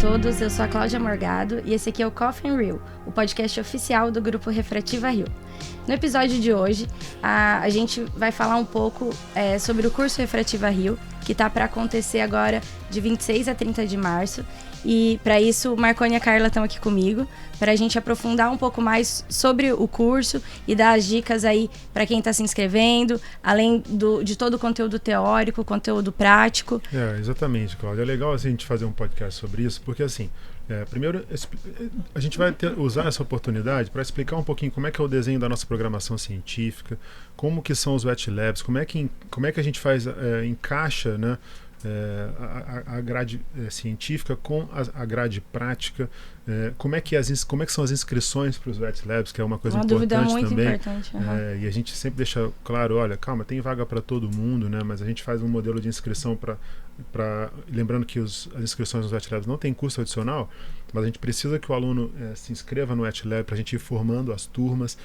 todos, eu sou a Cláudia Morgado e esse aqui é o Coffee and Rio, o podcast oficial do Grupo Refrativa Rio. No episódio de hoje, a gente vai falar um pouco sobre o curso Refrativa Rio, que está para acontecer agora de 26 a 30 de março. E para isso, o Marconi e a Carla estão aqui comigo, para a gente aprofundar um pouco mais sobre o curso e dar as dicas aí para quem está se inscrevendo, além de todo o conteúdo teórico, conteúdo prático. Exatamente, Cláudia. É legal assim, a gente fazer um podcast sobre isso, porque assim, primeiro a gente vai usar essa oportunidade para explicar um pouquinho como é que é o desenho da nossa programação científica, como que são os wet labs, como é que a gente faz, encaixa, né, a grade científica com a grade prática, como é que são as inscrições para os wet labs, que é uma coisa importante também. Uma dúvida muito importante. E a gente sempre deixa claro, olha, calma, tem vaga para todo mundo, né? Mas a gente faz um modelo de inscrição lembrando que as inscrições nos wet labs não tem custo adicional, mas a gente precisa que o aluno se inscreva no wet lab para a gente ir formando as turmas,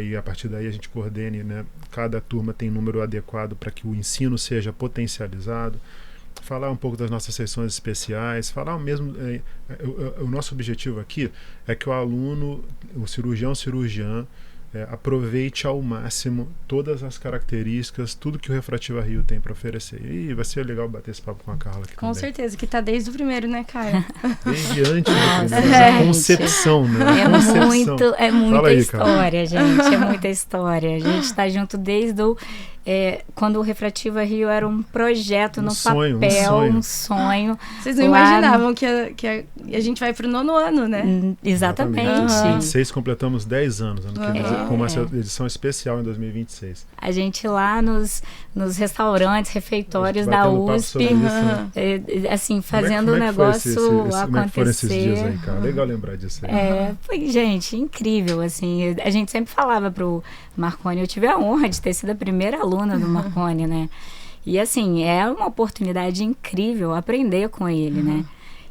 e a partir daí a gente coordene, né? Cada turma tem número adequado para que o ensino seja potencializado. Falar um pouco das nossas sessões especiais, falar mesmo, o nosso objetivo aqui é que o aluno, o cirurgiã, aproveite ao máximo todas as características, tudo que o Refrativa Rio tem para oferecer. E vai ser legal bater esse papo com a Carla aqui com também. certeza, que está desde o primeiro, né, Caio? Desde antes do primeiro, a concepção, né? É muita história, gente, é muita história. A gente está junto desde quando o Refrativa Rio era um projeto no papel, um sonho. Vocês não imaginavam que a gente vai para o 9º ano, né? Exatamente. Em 2026 completamos 10 anos, com uma edição especial em 2026. A gente lá nos restaurantes, refeitórios da USP, assim, fazendo o negócio acontecer. Como é que foram esses dias aí, cara? Legal lembrar disso aí. Foi, gente, incrível, assim. A gente sempre falava pro Marconi, eu tive a honra de ter sido a primeira aluna do Marconi, né? E assim, é uma oportunidade incrível aprender com ele, né?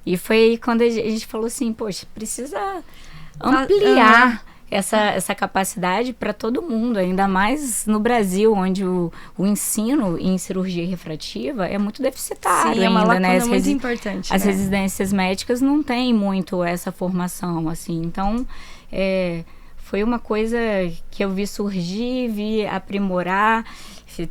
E foi quando a gente falou assim, poxa, precisa ampliar essa capacidade para todo mundo, ainda mais no Brasil, onde o ensino em cirurgia refrativa é muito deficitário. Sim, ainda, é uma lacuna né? muito importante. As residências médicas não têm muito essa formação, assim. Então, foi uma coisa que eu vi surgir, vi aprimorar,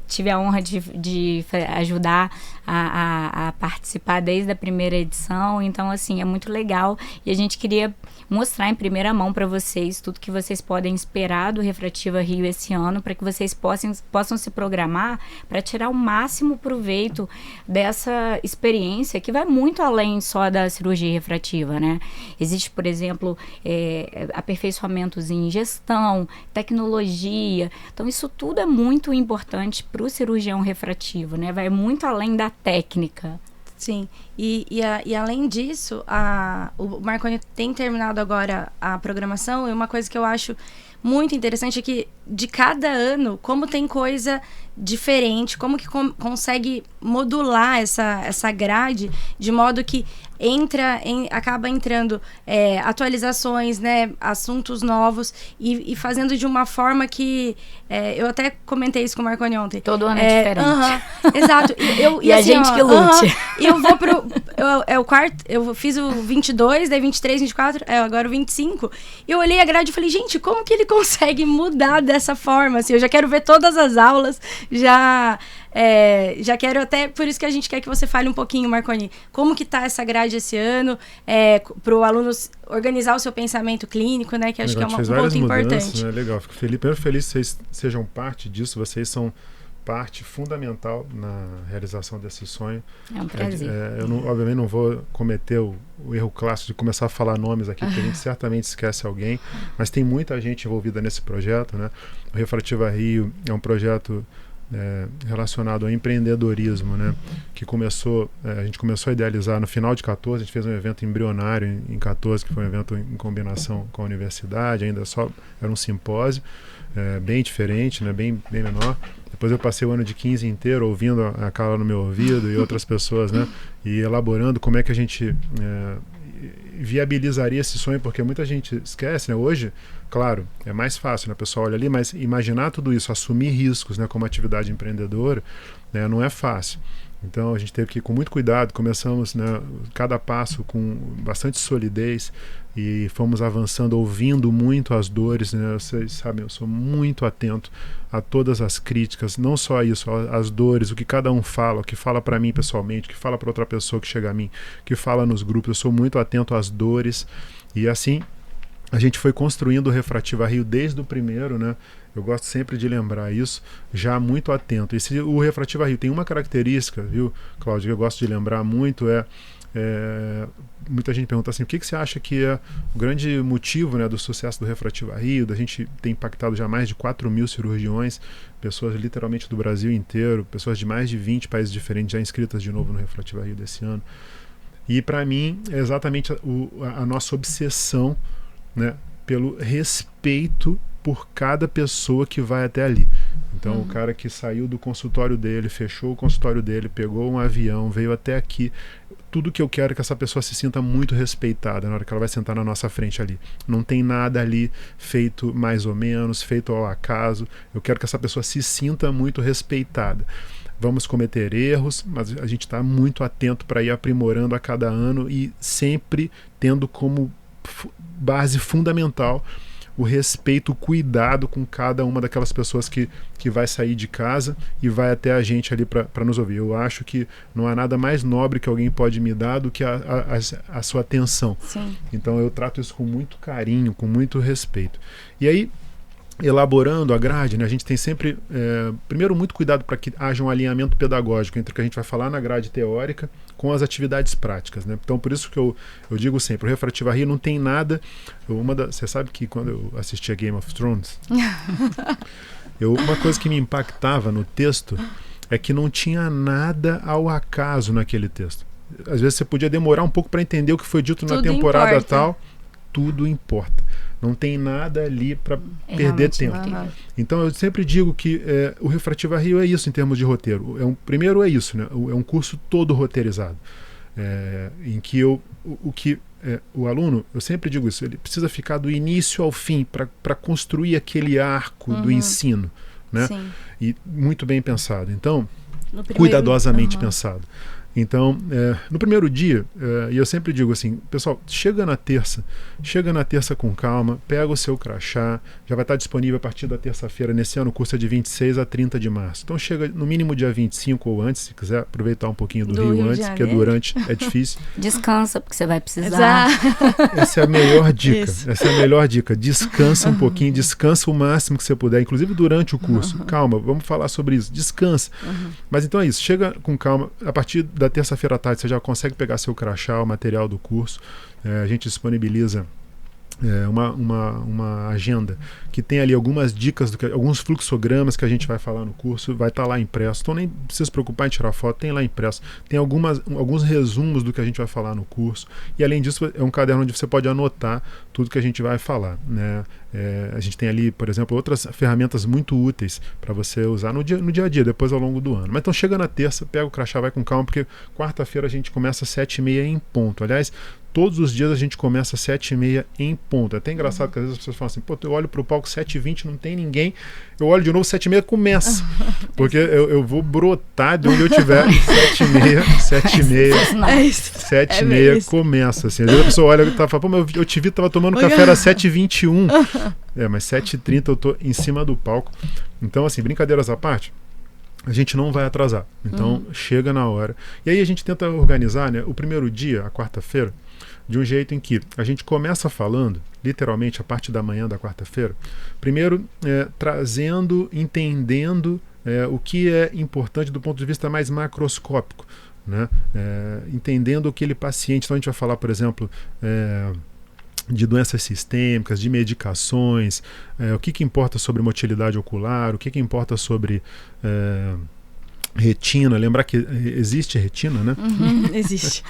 tive a honra de ajudar a participar desde a primeira edição. Então, assim, é muito legal. E a gente queria mostrar em primeira mão para vocês tudo que vocês podem esperar do Refrativa Rio esse ano, para que vocês possam se programar para tirar o máximo proveito dessa experiência, que vai muito além só da cirurgia refrativa, né? Existe, por exemplo, aperfeiçoamentos em gestão, tecnologia. Então, isso tudo é muito importante para o cirurgião refrativo, né? Vai muito além da técnica. Sim, e além disso, o Marconi tem terminado agora a programação, e uma coisa que eu acho muito interessante é que de cada ano, como tem coisa diferente, como que consegue modular essa grade de modo que acaba entrando atualizações, né, assuntos novos e fazendo de uma forma que eu até comentei isso com o Marconi ontem. Todo ano é diferente. Exato. E assim, a gente que lute. E eu vou o quarto, eu fiz o 22, daí 23, 24, agora o 25. E eu olhei a grade e falei, gente, como que ele consegue mudar dessa forma? Assim, eu já quero ver todas as aulas, já quero até, por isso que a gente quer que você fale um pouquinho, Marconi, como que tá essa grade esse ano, para o aluno organizar o seu pensamento clínico, né, que acho que é um ponto importante. Né? Legal, fico feliz que vocês sejam parte disso, vocês são parte fundamental na realização desse sonho. É um prazer. Eu obviamente não vou cometer o erro clássico de começar a falar nomes aqui, porque a gente certamente esquece alguém, mas tem muita gente envolvida nesse projeto, né? O Refrativa Rio é um projeto relacionado ao empreendedorismo, né? Que a gente começou a idealizar no final de 14, a gente fez um evento embrionário em 14, que foi um evento em combinação com a universidade, ainda só era um simpósio, bem diferente, né? bem menor. Depois eu passei o ano de 15 inteiro ouvindo a Carla no meu ouvido e outras pessoas, né? E elaborando como é que a gente viabilizaria esse sonho, porque muita gente esquece, né? Hoje, claro, é mais fácil, né? O pessoal olha ali, mas imaginar tudo isso, assumir riscos, né, como atividade empreendedora, né, não é fácil. Então a gente teve que ir com muito cuidado, começamos, né, cada passo com bastante solidez e fomos avançando, ouvindo muito as dores, né? Vocês sabem, eu sou muito atento a todas as críticas, não só isso, as dores, o que cada um fala, o que fala para mim pessoalmente, o que fala para outra pessoa que chega a mim, o que fala nos grupos, eu sou muito atento às dores e assim a gente foi construindo o Refrativa Rio desde o primeiro, né? Eu gosto sempre de lembrar isso, já muito atento. E o Refrativa Rio tem uma característica, viu, Cláudio, que eu gosto de lembrar muito, muita gente pergunta assim, o que você acha que é o grande motivo, né, do sucesso do Refrativa Rio, da gente ter impactado já mais de 4.000 cirurgiões, pessoas literalmente do Brasil inteiro, pessoas de mais de 20 países diferentes já inscritas de novo no Refrativa Rio desse ano. E para mim é exatamente a nossa obsessão, né, pelo respeito por cada pessoa que vai até ali. Então, o cara que saiu do consultório dele, fechou o consultório dele, pegou um avião, veio até aqui, tudo que eu quero é que essa pessoa se sinta muito respeitada na hora que ela vai sentar na nossa frente ali. Não tem nada ali feito mais ou menos, feito ao acaso. Eu quero que essa pessoa se sinta muito respeitada. Vamos cometer erros, mas a gente está muito atento para ir aprimorando a cada ano e sempre tendo como base fundamental o respeito, o cuidado com cada uma daquelas pessoas que vai sair de casa e vai até a gente ali para nos ouvir. Eu acho que não há nada mais nobre que alguém pode me dar do que a sua atenção. Sim. Então eu trato isso com muito carinho, com muito respeito. E aí, elaborando a grade, né, a gente tem sempre, primeiro, muito cuidado para que haja um alinhamento pedagógico entre o que a gente vai falar na grade teórica com as atividades práticas, né? Então, por isso que eu digo sempre, o Refrativa Rio não tem nada... Você sabe que quando eu assistia Game of Thrones, uma coisa que me impactava no texto é que não tinha nada ao acaso naquele texto. Às vezes você podia demorar um pouco para entender o que foi dito na temporada importa. Tal. Tudo importa. Não tem nada ali para perder tempo. Então eu sempre digo que o Refrativa Rio é isso em termos de roteiro. Primeiro é isso, né? É um curso todo roteirizado. Em que o aluno, eu sempre digo isso, ele precisa ficar do início ao fim para construir aquele arco do ensino. Né? Sim. E muito bem pensado. Então, cuidadosamente pensado. Então, no primeiro dia, e eu sempre digo assim, pessoal, chega na terça com calma, pega o seu crachá, já vai estar disponível a partir da terça-feira. Nesse ano o curso é de 26 a 30 de março. Então chega no mínimo dia 25 ou antes, se quiser aproveitar um pouquinho do Rio antes, porque durante é difícil. Descansa, porque você vai precisar. Essa é a melhor dica. Essa é a melhor dica. Descansa um pouquinho, descansa o máximo que você puder, inclusive durante o curso. Calma, vamos falar sobre isso. Descansa. Mas então é isso, chega com calma, a partir da terça-feira à tarde você já consegue pegar seu crachá, o material do curso. A gente disponibiliza uma agenda que tem ali algumas dicas, alguns fluxogramas que a gente vai falar no curso, vai estar lá impresso. Então nem precisa se preocupar em tirar foto, tem lá impresso. Tem alguns resumos do que a gente vai falar no curso. E além disso, é um caderno onde você pode anotar tudo que a gente vai falar, né? A gente tem ali, por exemplo, outras ferramentas muito úteis para você usar no dia a dia, depois ao longo do ano. Mas então chega na terça, pega o crachá, vai com calma, porque quarta-feira a gente começa às 7h30 em ponto. Aliás, todos os dias a gente começa às 7h30 em ponto. É até engraçado que às vezes as pessoas falam assim, pô, eu olho pro palco 7h20, não tem ninguém. Eu olho de novo, 7h30 começa. Porque eu vou brotar de onde eu tiver. 7h30 começa. Assim. Às vezes a pessoa olha e fala, pô, mas eu te vi, tava tomando café às 7h21. Mas 7h30 eu tô em cima do palco. Então, assim, brincadeiras à parte, a gente não vai atrasar. Então, chega na hora. E aí a gente tenta organizar, né, o primeiro dia, a quarta-feira, de um jeito em que a gente começa falando, literalmente, a parte da manhã da quarta-feira, primeiro trazendo, entendendo o que é importante do ponto de vista mais macroscópico, né? Entendendo aquele paciente. Então a gente vai falar, por exemplo, de doenças sistêmicas, de medicações, o que importa sobre motilidade ocular, o que importa sobre retina, lembrar que existe retina, né? Existe.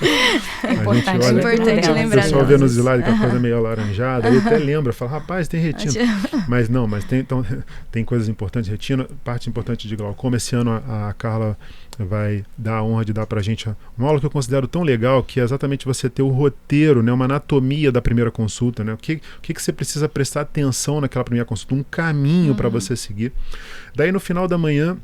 É importante, olha, importante lembrar. O pessoal vê nos slides que a coisa é meio alaranjada, aí até lembra, fala, rapaz, tem retina. Mas não, tem coisas importantes, retina, parte importante de glaucoma. Esse ano a Carla vai dar a honra de dar pra gente uma aula que eu considero tão legal, que é exatamente você ter o roteiro, né, uma anatomia da primeira consulta, né? O que você precisa prestar atenção naquela primeira consulta, um caminho para você seguir. Daí no final da manhã,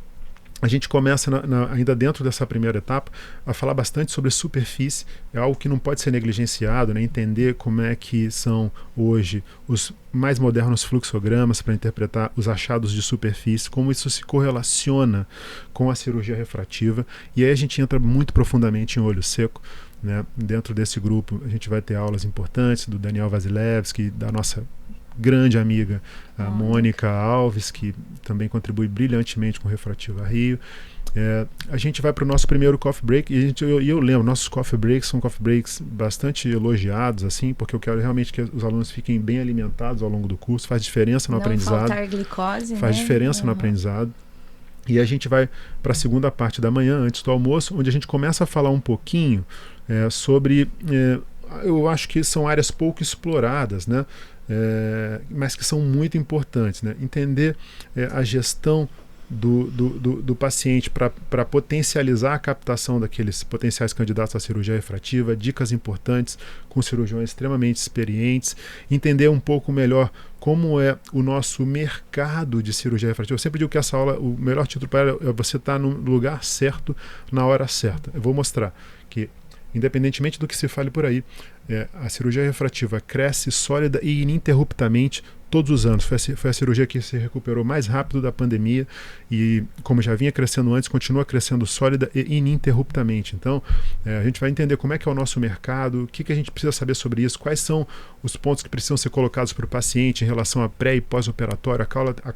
a gente começa, ainda dentro dessa primeira etapa, a falar bastante sobre superfície. É algo que não pode ser negligenciado, né? Entender como é que são hoje os mais modernos fluxogramas para interpretar os achados de superfície, como isso se correlaciona com a cirurgia refrativa. E aí a gente entra muito profundamente em olho seco, né? Dentro desse grupo a gente vai ter aulas importantes do Daniel Vasilevski, da nossa grande amiga, a Mônica Alves, que também contribui brilhantemente com o Refrativa Rio. A gente vai para o nosso primeiro coffee break, e eu lembro, nossos coffee breaks são coffee breaks bastante elogiados, assim, porque eu quero realmente que os alunos fiquem bem alimentados ao longo do curso, faz diferença no aprendizado. Não faltar glicose, faz diferença no aprendizado. E a gente vai para a segunda parte da manhã, antes do almoço, onde a gente começa a falar um pouquinho sobre, eu acho que são áreas pouco exploradas, né? Mas que são muito importantes, né? Entender a gestão do paciente para potencializar a captação daqueles potenciais candidatos à cirurgia refrativa, dicas importantes com cirurgiões extremamente experientes, entender um pouco melhor como é o nosso mercado de cirurgia refrativa. Eu sempre digo que essa aula, o melhor título para ela é você estar no lugar certo, na hora certa. Eu vou mostrar que, independentemente do que se fale por aí, a cirurgia refrativa cresce sólida e ininterruptamente todos os anos. Foi a cirurgia que se recuperou mais rápido da pandemia e, como já vinha crescendo antes, continua crescendo sólida e ininterruptamente. Então, a gente vai entender como é que é o nosso mercado, o que a gente precisa saber sobre isso, quais são os pontos que precisam ser colocados para o paciente em relação a pré e pós-operatório.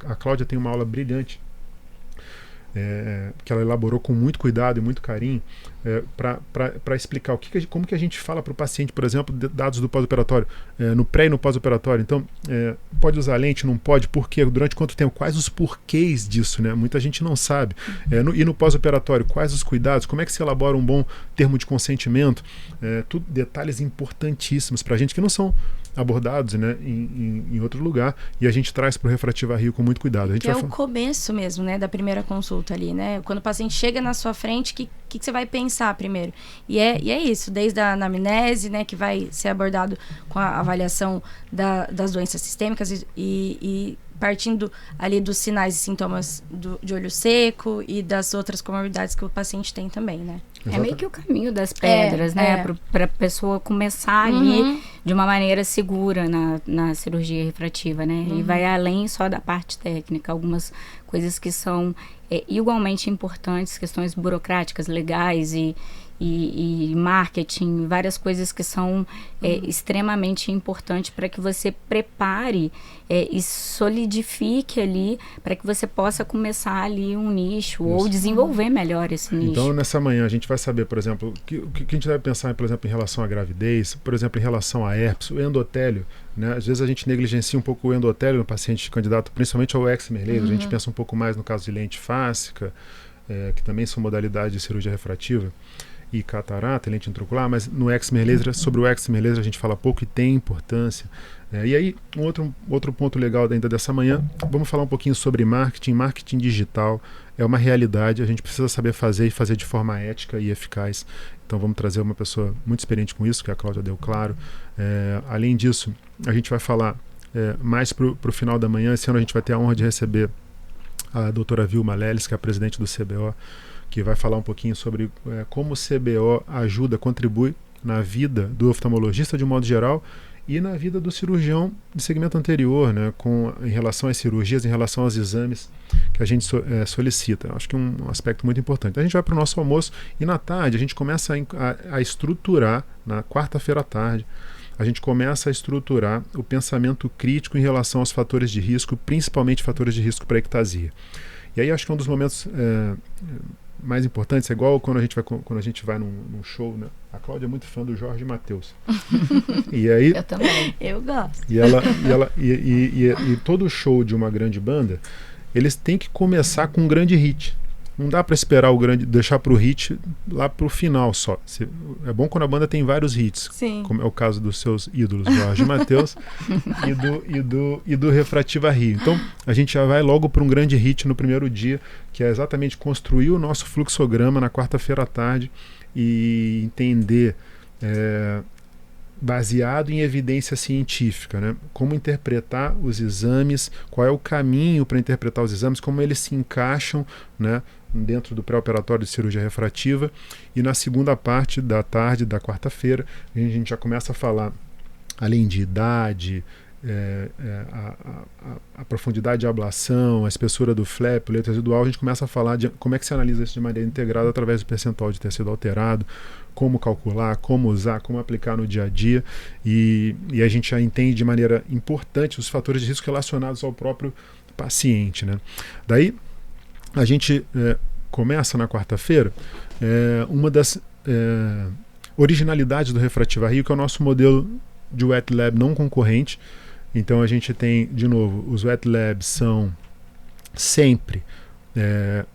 A Cláudia tem uma aula brilhante que ela elaborou com muito cuidado e muito carinho para explicar como que a gente fala para o paciente, por exemplo, dados do pós-operatório, no pré e no pós-operatório. Então, pode usar lente, não pode, por quê? Durante quanto tempo? Quais os porquês disso, né? Muita gente não sabe. E no pós-operatório, quais os cuidados? Como é que se elabora um bom termo de consentimento? Tudo detalhes importantíssimos para a gente que não são abordados, né, em outro lugar, e a gente traz para o Refrativa Rio com muito cuidado. A gente o começo mesmo, né, da primeira consulta ali, né? Quando o paciente chega na sua frente, o que você vai pensar primeiro? E é isso, desde a anamnese, né, que vai ser abordado com a avaliação das doenças sistêmicas e partindo ali dos sinais e sintomas de olho seco e das outras comorbidades que o paciente tem também, né? É meio que o caminho das pedras, né? Para a pessoa começar ali de uma maneira segura na cirurgia refrativa, né? E vai além só da parte técnica, algumas coisas que são igualmente importantes, questões burocráticas, legais e marketing, várias coisas que são extremamente importantes para que você prepare e solidifique ali, para que você possa começar ali um nicho ou desenvolver melhor esse nicho. Então, nessa manhã, a gente vai saber, por exemplo, o que a gente deve pensar, por exemplo, em relação à gravidez, por exemplo, em relação a herpes, o endotélio, né? Às vezes a gente negligencia um pouco o endotélio no paciente candidato, principalmente ao excimer laser. A gente pensa um pouco mais no caso de lente fáscica, que também são modalidades de cirurgia refrativa, e catarata, lente intraocular, mas no excimer laser, sobre o excimer laser a gente fala pouco e tem importância. E aí, outro ponto legal ainda dessa manhã, vamos falar um pouquinho sobre marketing digital. É uma realidade, a gente precisa saber fazer e fazer de forma ética e eficaz. Então vamos trazer uma pessoa muito experiente com isso, que a Cláudia deu claro. Além disso, a gente vai falar mais para o final da manhã. Esse ano a gente vai ter a honra de receber a doutora Vilma Leles, que é a presidente do CBO, que vai falar um pouquinho sobre como o CBO contribui na vida do oftalmologista de um modo geral e na vida do cirurgião de segmento anterior, né, em relação às cirurgias, em relação aos exames que a gente solicita. Acho que é um aspecto muito importante. A gente vai para o nosso almoço e na tarde a gente começa a estruturar, na quarta-feira à tarde, a gente começa a estruturar o pensamento crítico em relação aos fatores de risco, principalmente fatores de risco para ectasia. E aí acho que é um dos momentos mais importantes, é igual quando a gente vai num show, né? A Cláudia é muito fã do Jorge Mateus. E aí, eu também. Eu gosto. E todo show de uma grande banda, eles têm que começar com um grande hit. não dá para esperar o grande, deixar para o hit lá para o final só. É bom quando a banda tem vários hits, Sim. como é o caso dos seus ídolos, Jorge Mateus e do Refrativa Rio. Então a gente já vai logo para um grande hit no primeiro dia, que é exatamente construir o nosso fluxograma na quarta-feira à tarde e entender, baseado em evidência científica, né? Como interpretar os exames, qual é o caminho para interpretar os exames, como eles se encaixam, né, dentro do pré-operatório de cirurgia refrativa. E na segunda parte da tarde da quarta-feira, a gente já começa a falar, além de idade, a profundidade de ablação, a espessura do flap, o leito residual, a gente começa a falar de como é que se analisa isso de maneira integrada através do percentual de tecido alterado, como calcular, como usar, como aplicar no dia a dia, e a gente já entende de maneira importante os fatores de risco relacionados ao próprio paciente, né? Daí a gente começa na quarta-feira uma das originalidades do Refrativa Rio, que é o nosso modelo de wet lab não concorrente. Então a gente tem, de novo, os wet labs são sempre,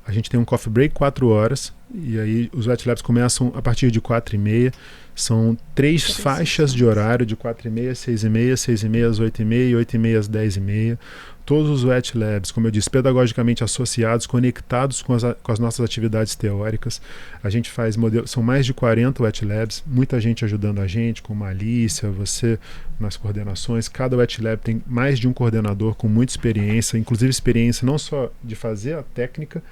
a gente tem um coffee break 4 horas, e aí os wet labs começam a partir de 4h30, são 3 faixas de horário, de 4h30, 6h30, 6h30 às 8h30 e 8h30 às 10h30. Todos os wet labs, como eu disse, pedagogicamente associados, conectados com as nossas atividades teóricas. A gente faz modelos, são mais de 40 wet labs, muita gente ajudando a gente, como a Alicia, você nas coordenações. Cada wet lab tem mais de um coordenador com muita experiência, inclusive experiência não só de fazer a técnica,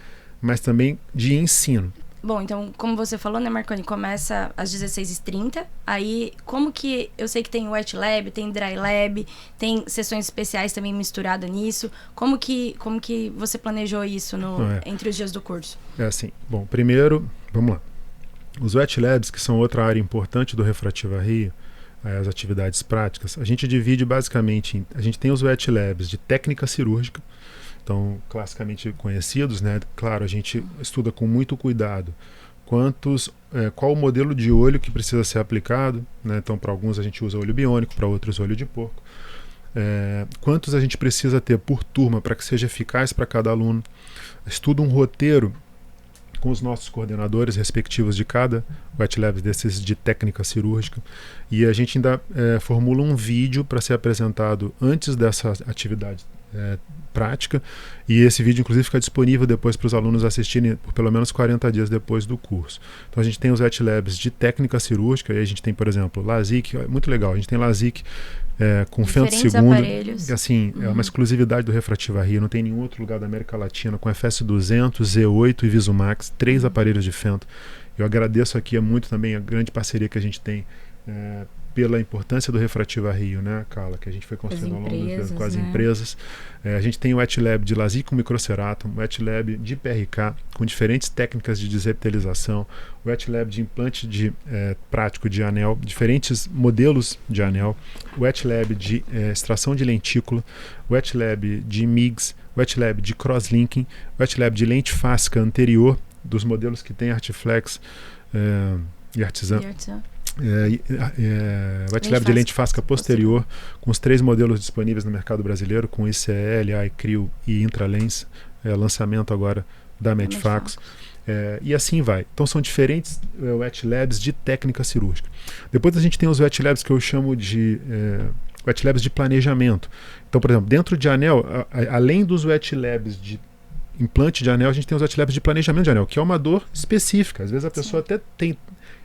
mas também de ensino. Bom, então, como você falou, né, Marconi, começa às 16h30. Aí, como que... Eu sei que tem wet lab, tem dry lab, tem sessões especiais também misturadas nisso. Como que você planejou isso entre os dias do curso? É assim, bom, primeiro, vamos lá. Os wet labs, que são outra área importante do Refrativa Rio, as atividades práticas, a gente divide basicamente a gente tem os wet labs de técnica cirúrgica, então classicamente conhecidos, né? Claro, a gente estuda com muito cuidado qual o modelo de olho que precisa ser aplicado, né? Então para alguns a gente usa olho biônico, para outros olho de porco. Quantos a gente precisa ter por turma para que seja eficaz para cada aluno. Estuda um roteiro com os nossos coordenadores respectivos de cada wet lab desses de técnica cirúrgica, e a gente ainda formula um vídeo para ser apresentado antes dessa atividade prática, e esse vídeo inclusive fica disponível depois para os alunos assistirem por pelo menos 40 dias depois do curso. Então a gente tem os wet labs de técnica cirúrgica, e a gente tem, por exemplo, LASIK, muito legal, a gente tem LASIK com fento segundo, assim, é uma exclusividade do Refrativa Rio, não tem nenhum outro lugar da América Latina, com FS200, Z8 e Visumax, 3 aparelhos de fento. Eu agradeço aqui muito também a grande parceria que a gente tem pela importância do Refrativa Rio, né, Carla, que a gente foi construindo ao longo dos com as empresas. A gente tem o wet lab de LASIK com microcerato, o wet lab de PRK com diferentes técnicas de desepitelização, o wet lab de implante prático de anel, diferentes modelos de anel, o wet lab de extração de lentícula, o wet lab de MIGS, o wet lab de crosslinking, o wet lab de lente fáscica anterior, dos modelos que tem Artiflex e Artisan. Wet lab de lente fáscica posterior, com os 3 modelos disponíveis no mercado brasileiro, com ICL, iCrio e Intralens, lançamento agora da Medfax. E assim vai. Então são diferentes wet labs de técnica cirúrgica. Depois a gente tem os wet labs que eu chamo de wet labs de planejamento. Então, por exemplo, dentro de anel, além dos wet labs de implante de anel, a gente tem os wet labs de planejamento de anel, que é uma dor específica. Às vezes a pessoa até tem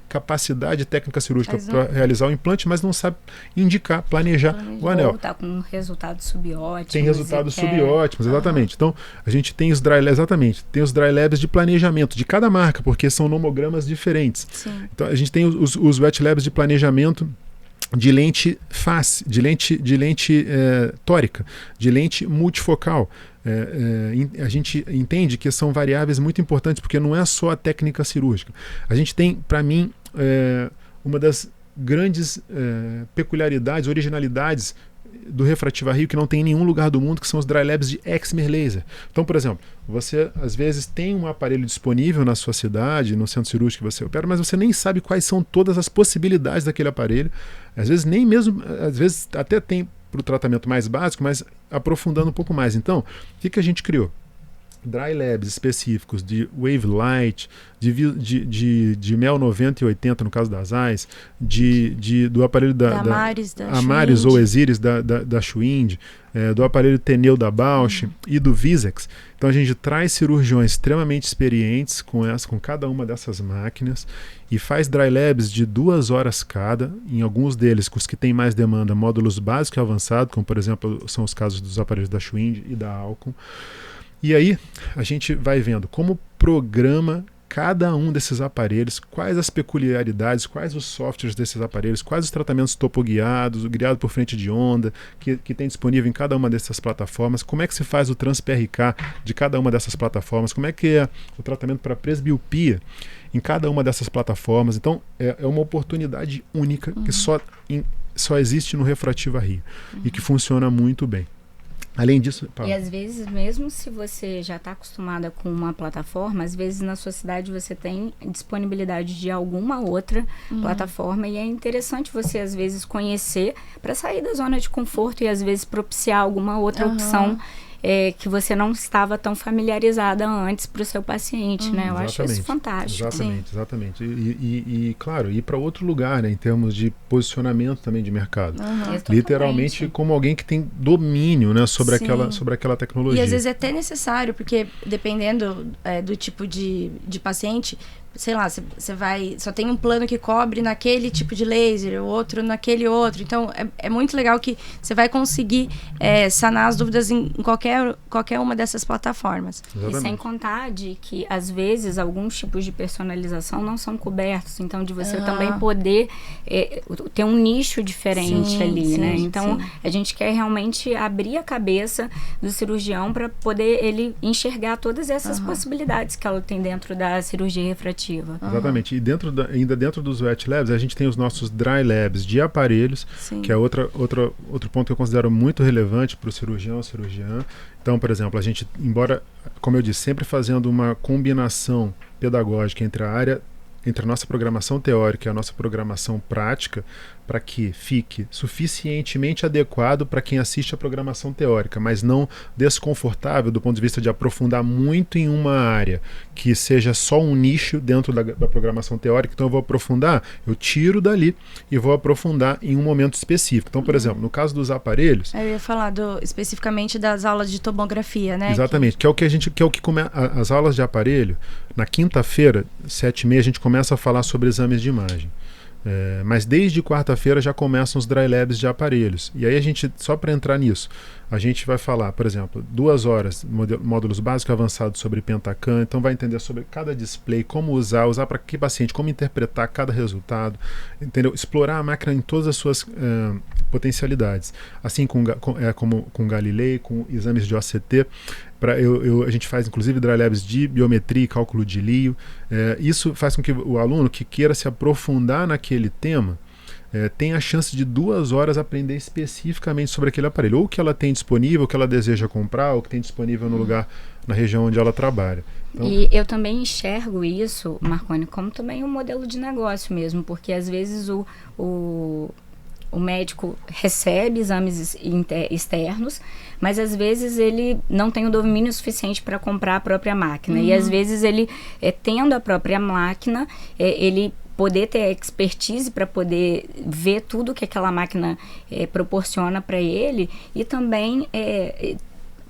capacidade técnica cirúrgica para realizar o implante, mas não sabe indicar, planejar o anel. Ou tá com resultados subótimos. Tem resultados subótimos, exatamente. Então, a gente tem os dry labs, exatamente, tem os dry labs de planejamento de cada marca, porque são nomogramas diferentes. Sim. Então, a gente tem os wet labs de planejamento de lente face, de lente tórica, de lente multifocal. A gente entende que são variáveis muito importantes, porque não é só a técnica cirúrgica. A gente tem, para mim, uma das grandes peculiaridades, originalidades do Refrativa Rio, que não tem em nenhum lugar do mundo, que são os dry labs de Excimer Laser. Então, por exemplo, você às vezes tem um aparelho disponível na sua cidade, no centro cirúrgico que você opera, mas você nem sabe quais são todas as possibilidades daquele aparelho. Às vezes nem mesmo, às vezes até tem para o tratamento mais básico, mas aprofundando um pouco mais. Então, o que a gente criou? dry labs específicos de Wave Light, de Mel 90 e 80 no caso das AIS, do aparelho da Amaris ou Eziris da Schwind, do aparelho Teneu da Bausch e do Vizix. Então a gente traz cirurgiões extremamente experientes com cada uma dessas máquinas e faz dry labs de 2 horas cada, em alguns deles, com os que têm mais demanda, módulos básicos e avançados, como por exemplo são os casos dos aparelhos da Schwind e da Alcon. E aí a gente vai vendo como programa cada um desses aparelhos, quais as peculiaridades, quais os softwares desses aparelhos, quais os tratamentos topoguiados, guiado por frente de onda, que tem disponível em cada uma dessas plataformas, como é que se faz o trans-PRK de cada uma dessas plataformas, como é que é o tratamento para presbiopia em cada uma dessas plataformas. Então é uma oportunidade única que só existe no Refrativa Rio e que funciona muito bem. Além disso, e às vezes, mesmo se você já está acostumada com uma plataforma, às vezes na sua cidade você tem disponibilidade de alguma outra plataforma, e é interessante você às vezes conhecer para sair da zona de conforto e às vezes propiciar alguma outra opção que você não estava tão familiarizada antes para o seu paciente, né? Eu acho isso fantástico. Exatamente. E claro, ir para outro lugar, né, em termos de posicionamento também de mercado. Literalmente como alguém que tem domínio, né, sobre aquela tecnologia. E às vezes é até necessário, porque dependendo do tipo de paciente, sei lá, você vai, só tem um plano que cobre naquele tipo de laser, o outro naquele outro. Então, é muito legal que você vai conseguir sanar as dúvidas em qualquer uma dessas plataformas. Exatamente. E sem contar de que, às vezes, alguns tipos de personalização não são cobertos. Então, de você também poder ter um nicho diferente ali, né? Então, a gente quer realmente abrir a cabeça do cirurgião para poder ele enxergar todas essas possibilidades que ela tem dentro da cirurgia refrativa. Exatamente. E ainda dentro dos wet labs, a gente tem os nossos dry labs de aparelhos, que é outro ponto que eu considero muito relevante para o cirurgião ou cirurgiã. Então, por exemplo, a gente, embora, como eu disse, sempre fazendo uma combinação pedagógica entre a nossa programação teórica e a nossa programação prática, para que fique suficientemente adequado para quem assiste a programação teórica, mas não desconfortável do ponto de vista de aprofundar muito em uma área, que seja só um nicho dentro da programação teórica. Então eu vou aprofundar, eu tiro dali e vou aprofundar em um momento específico. Então, por exemplo, no caso dos aparelhos... Eu ia falar especificamente das aulas de tomografia, né? Exatamente, que é o que as aulas de aparelho, na quinta-feira, 7h30, a gente começa a falar sobre exames de imagem. Mas desde quarta-feira já começam os dry labs de aparelhos. E aí a gente, só para entrar nisso, a gente vai falar, por exemplo, 2 horas, módulos básicos avançados sobre Pentacam. Então vai entender sobre cada display, como usar para que paciente, como interpretar cada resultado, entendeu? Explorar a máquina em todas as suas potencialidades. Assim como com Galilei, com exames de OCT. A gente faz inclusive dry labs de biometria e cálculo de Lio. Isso faz com que o aluno que queira se aprofundar naquele tema tenha a chance de 2 horas aprender especificamente sobre aquele aparelho, ou o que ela tem disponível, o que ela deseja comprar, ou o que tem disponível no lugar, na região onde ela trabalha. Então, e eu também enxergo isso, Marconi, como também um modelo de negócio mesmo, porque às vezes o médico recebe exames externos, mas às vezes ele não tem o domínio suficiente para comprar a própria máquina. E às vezes ele, tendo a própria máquina, ele poder ter expertise para poder ver tudo que aquela máquina proporciona para ele, e também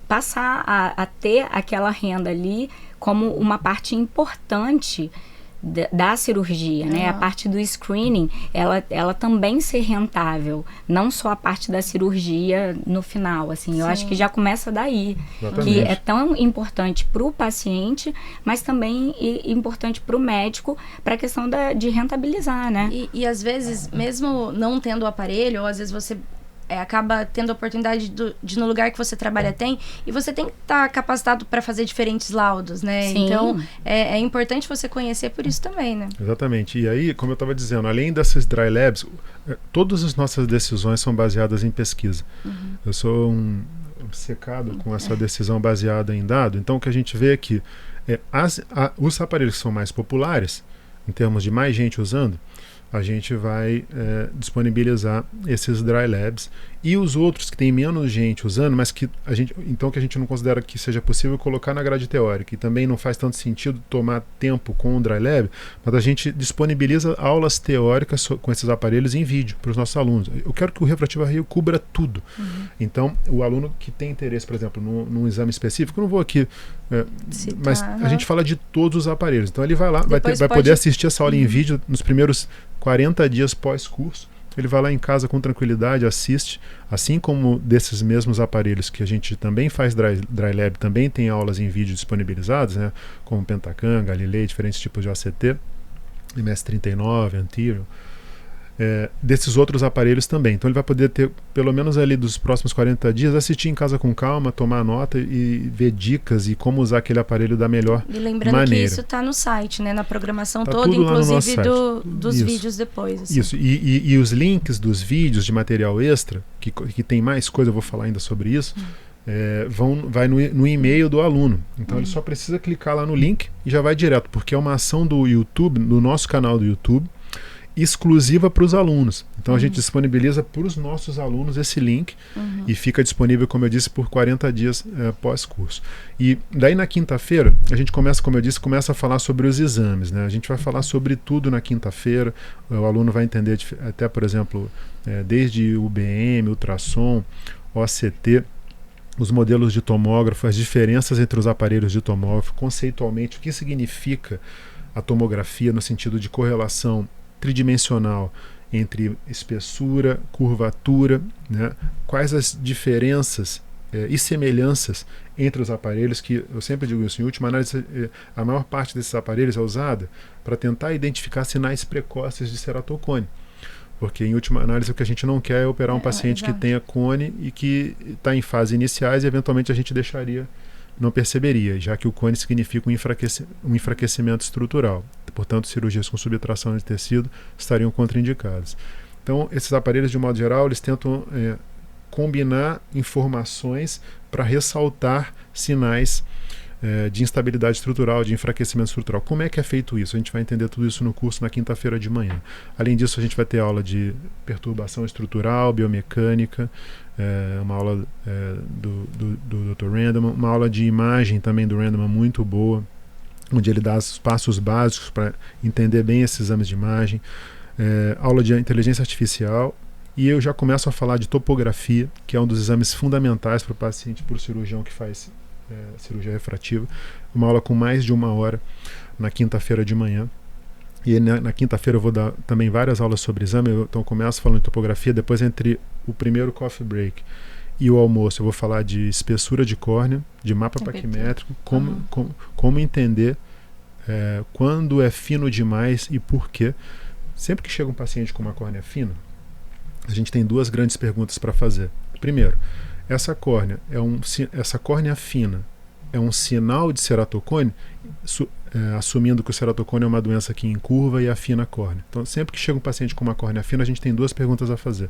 passar a ter aquela renda ali como uma parte importante da cirurgia, né? A parte do screening, ela também ser rentável, não só a parte da cirurgia no final, assim. Eu acho que já começa daí. Exatamente. Que é tão importante para o paciente, mas também importante para o médico, para a questão de rentabilizar, né? E às vezes, mesmo não tendo o aparelho, ou às vezes você acaba tendo a oportunidade de no lugar que você trabalha tem, e você tem que estar capacitado para fazer diferentes laudos, né? Sim. Então, é importante você conhecer por isso também, né? Exatamente. E aí, como eu estava dizendo, além dessas dry labs, todas as nossas decisões são baseadas em pesquisa. Eu sou obcecado com essa decisão baseada em dado. Então, o que a gente vê é que os aparelhos que são mais populares, em termos de mais gente usando, a gente vai disponibilizar esses dry labs, E os outros que tem menos gente usando, mas que a gente não considera que seja possível colocar na grade teórica, e também não faz tanto sentido tomar tempo com o Dry Lab, mas a gente disponibiliza aulas teóricas com esses aparelhos em vídeo para os nossos alunos. Eu quero que o Refrativa Rio cubra tudo. Então, o aluno que tem interesse, por exemplo, num exame específico, eu não vou aqui, mas a gente fala de todos os aparelhos. Então ele vai lá, vai poder assistir essa aula em vídeo nos primeiros 40 dias pós-curso. Ele vai lá em casa com tranquilidade, assiste, assim como desses mesmos aparelhos que a gente também faz Dry Lab, também tem aulas em vídeo disponibilizadas, né, como Pentacam, Galilei, diferentes tipos de ACT, MS-39, Antirion, desses outros aparelhos também. Então ele vai poder ter, pelo menos ali dos próximos 40 dias, assistir em casa com calma, tomar nota e ver dicas e como usar aquele aparelho da melhor maneira. E lembrando que isso está no site, né? Na programação toda, tudo inclusive dos vídeos depois. Assim. Isso, e os links dos vídeos de material extra, que tem mais coisa, eu vou falar ainda sobre isso, vai no e-mail do aluno. Então ele só precisa clicar lá no link e já vai direto, porque é uma ação do YouTube, do nosso canal do YouTube, exclusiva para os alunos. Então a gente disponibiliza para os nossos alunos esse link e fica disponível, como eu disse, por 40 dias pós-curso. E daí na quinta-feira, a gente começa a falar sobre os exames, né? A gente vai falar sobre tudo na quinta-feira. O aluno vai entender até, por exemplo, desde UBM, ultrassom, OCT, os modelos de tomógrafo, as diferenças entre os aparelhos de tomógrafo, conceitualmente, o que significa a tomografia no sentido de correlação tridimensional entre espessura, curvatura, né? Quais as diferenças e semelhanças entre os aparelhos, que eu sempre digo isso, em última análise, a maior parte desses aparelhos é usada para tentar identificar sinais precoces de ceratocone. Porque, em última análise, o que a gente não quer é operar um paciente que tenha cone e que está em fases iniciais e, eventualmente, a gente não perceberia, já que o cone significa um enfraquecimento estrutural. Portanto, cirurgias com subtração de tecido estariam contraindicadas. Então, esses aparelhos, de modo geral, eles tentam combinar informações para ressaltar sinais de instabilidade estrutural, de enfraquecimento estrutural. Como é que é feito isso? A gente vai entender tudo isso no curso na quinta-feira de manhã. Além disso, a gente vai ter aula de perturbação estrutural, biomecânica, uma aula do Dr. Randleman, uma aula de imagem também do Randleman muito boa, onde ele dá os passos básicos para entender bem esses exames de imagem, aula de inteligência artificial, e eu já começo a falar de topografia, que é um dos exames fundamentais para o paciente, para o cirurgião que faz cirurgia refrativa, uma aula com mais de 1 hora na quinta-feira de manhã. E na quinta-feira eu vou dar também várias aulas sobre exame. Então eu começo falando de topografia, depois entre o primeiro coffee break e o almoço eu vou falar de espessura de córnea, de mapa paquimétrico, como entender quando é fino demais e por quê. Sempre que chega um paciente com uma córnea fina, a gente tem 2 grandes perguntas para fazer. Primeiro, essa córnea fina é um sinal de ceratocone, assumindo que o ceratocone é uma doença que encurva e afina a córnea. Então, sempre que chega um paciente com uma córnea fina, a gente tem 2 perguntas a fazer.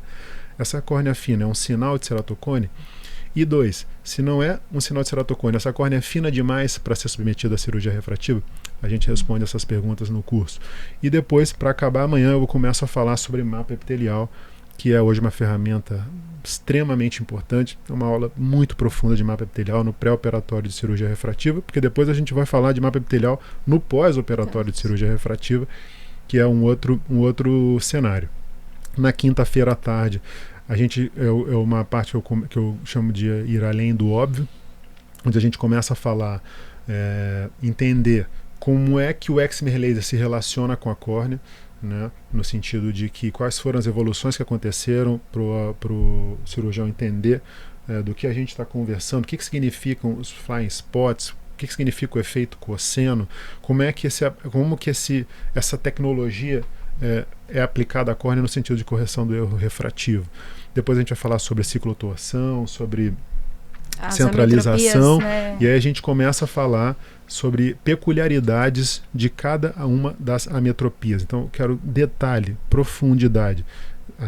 Essa córnea fina é um sinal de ceratocone? E 2, se não é um sinal de ceratocone, essa córnea é fina demais para ser submetida à cirurgia refrativa? A gente responde essas perguntas no curso. E depois, para acabar amanhã, eu começo a falar sobre mapa epitelial, que é hoje uma ferramenta extremamente importante, é uma aula muito profunda de mapa epitelial no pré-operatório de cirurgia refrativa, porque depois a gente vai falar de mapa epitelial no pós-operatório de cirurgia refrativa, que é um outro cenário. Na quinta-feira à tarde, a gente uma parte que eu chamo de ir além do óbvio, onde a gente começa a falar, entender como é que o excimer laser se relaciona com a córnea, né, no sentido de que quais foram as evoluções que aconteceram para o cirurgião entender do que a gente está conversando, o que significam os flying spots, o que significa o efeito cosseno, como que essa tecnologia é aplicada à córnea no sentido de correção do erro refrativo. Depois a gente vai falar sobre ciclotorção, sobre centralização, né? E aí a gente começa a falar sobre peculiaridades de cada uma das ametropias. Então eu quero detalhe, profundidade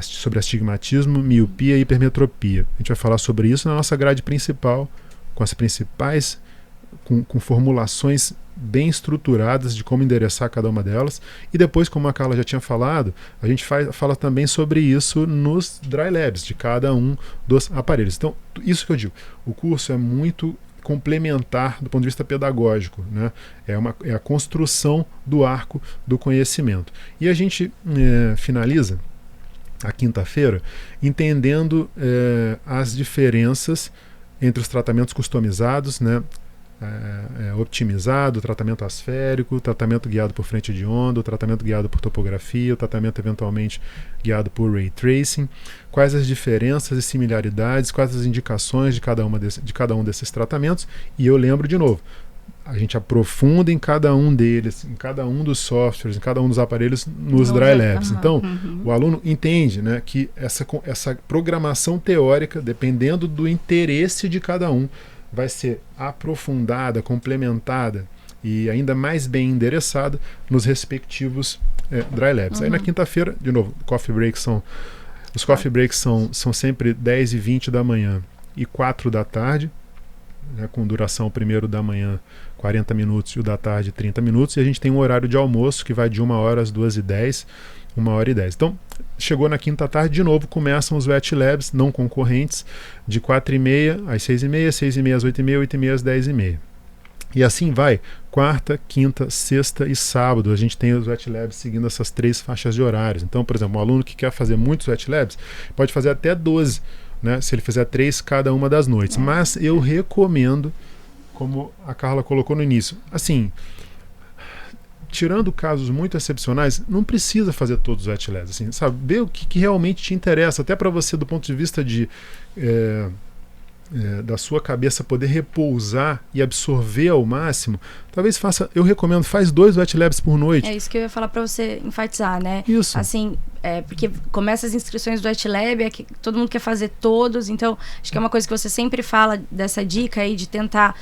sobre astigmatismo, miopia e hipermetropia. A gente vai falar sobre isso na nossa grade principal, com as principais, com formulações bem estruturadas de como endereçar cada uma delas. E depois, como a Carla já tinha falado, a gente fala também sobre isso nos Dry Labs de cada um dos aparelhos. Então, isso que eu digo, o curso é muito complementar do ponto de vista pedagógico, né? É a construção do arco do conhecimento. E a gente finaliza a quinta-feira entendendo as diferenças entre os tratamentos customizados, né? Optimizado, tratamento asférico, tratamento guiado por frente de onda, o tratamento guiado por topografia, o tratamento eventualmente guiado por ray tracing, quais as diferenças e similaridades, quais as indicações de cada um desses tratamentos. E eu lembro de novo, a gente aprofunda em cada um deles, em cada um dos softwares, em cada um dos aparelhos nos Dry Labs. Então, o aluno entende, né, que essa programação teórica, dependendo do interesse de cada um, vai ser aprofundada, complementada e ainda mais bem endereçada nos respectivos Dry Labs. Aí na quinta-feira, de novo, os coffee breaks são sempre 10h20 da manhã e 4 da tarde, né, com duração o primeiro da manhã 40 minutos e o da tarde 30 minutos, e a gente tem um horário de almoço que vai de 1 hora às 2h10, 1h10. Então, chegou na quinta tarde, de novo, começam os Wet Labs não concorrentes, de 4h30 às 6h30, 6h30 às 8h30, 8h30 às 10h30. E assim vai, quarta, quinta, sexta e sábado. A gente tem os Wet Labs seguindo essas 3 faixas de horários. Então, por exemplo, um aluno que quer fazer muitos Wet Labs pode fazer até 12, né, se ele fizer 3 cada uma das noites. Mas eu recomendo, como a Carla colocou no início, assim, tirando casos muito excepcionais, não precisa fazer todos os Wet Labs, assim, sabe? Ver o que realmente te interessa, até para você do ponto de vista da sua cabeça poder repousar e absorver ao máximo. Talvez eu recomendo, faz 2 Wet Labs por noite. É isso que eu ia falar para você enfatizar, né? Isso. Assim, porque começa as inscrições do Wet Lab, que todo mundo quer fazer todos, então acho que é uma coisa que você sempre fala dessa dica aí de tentar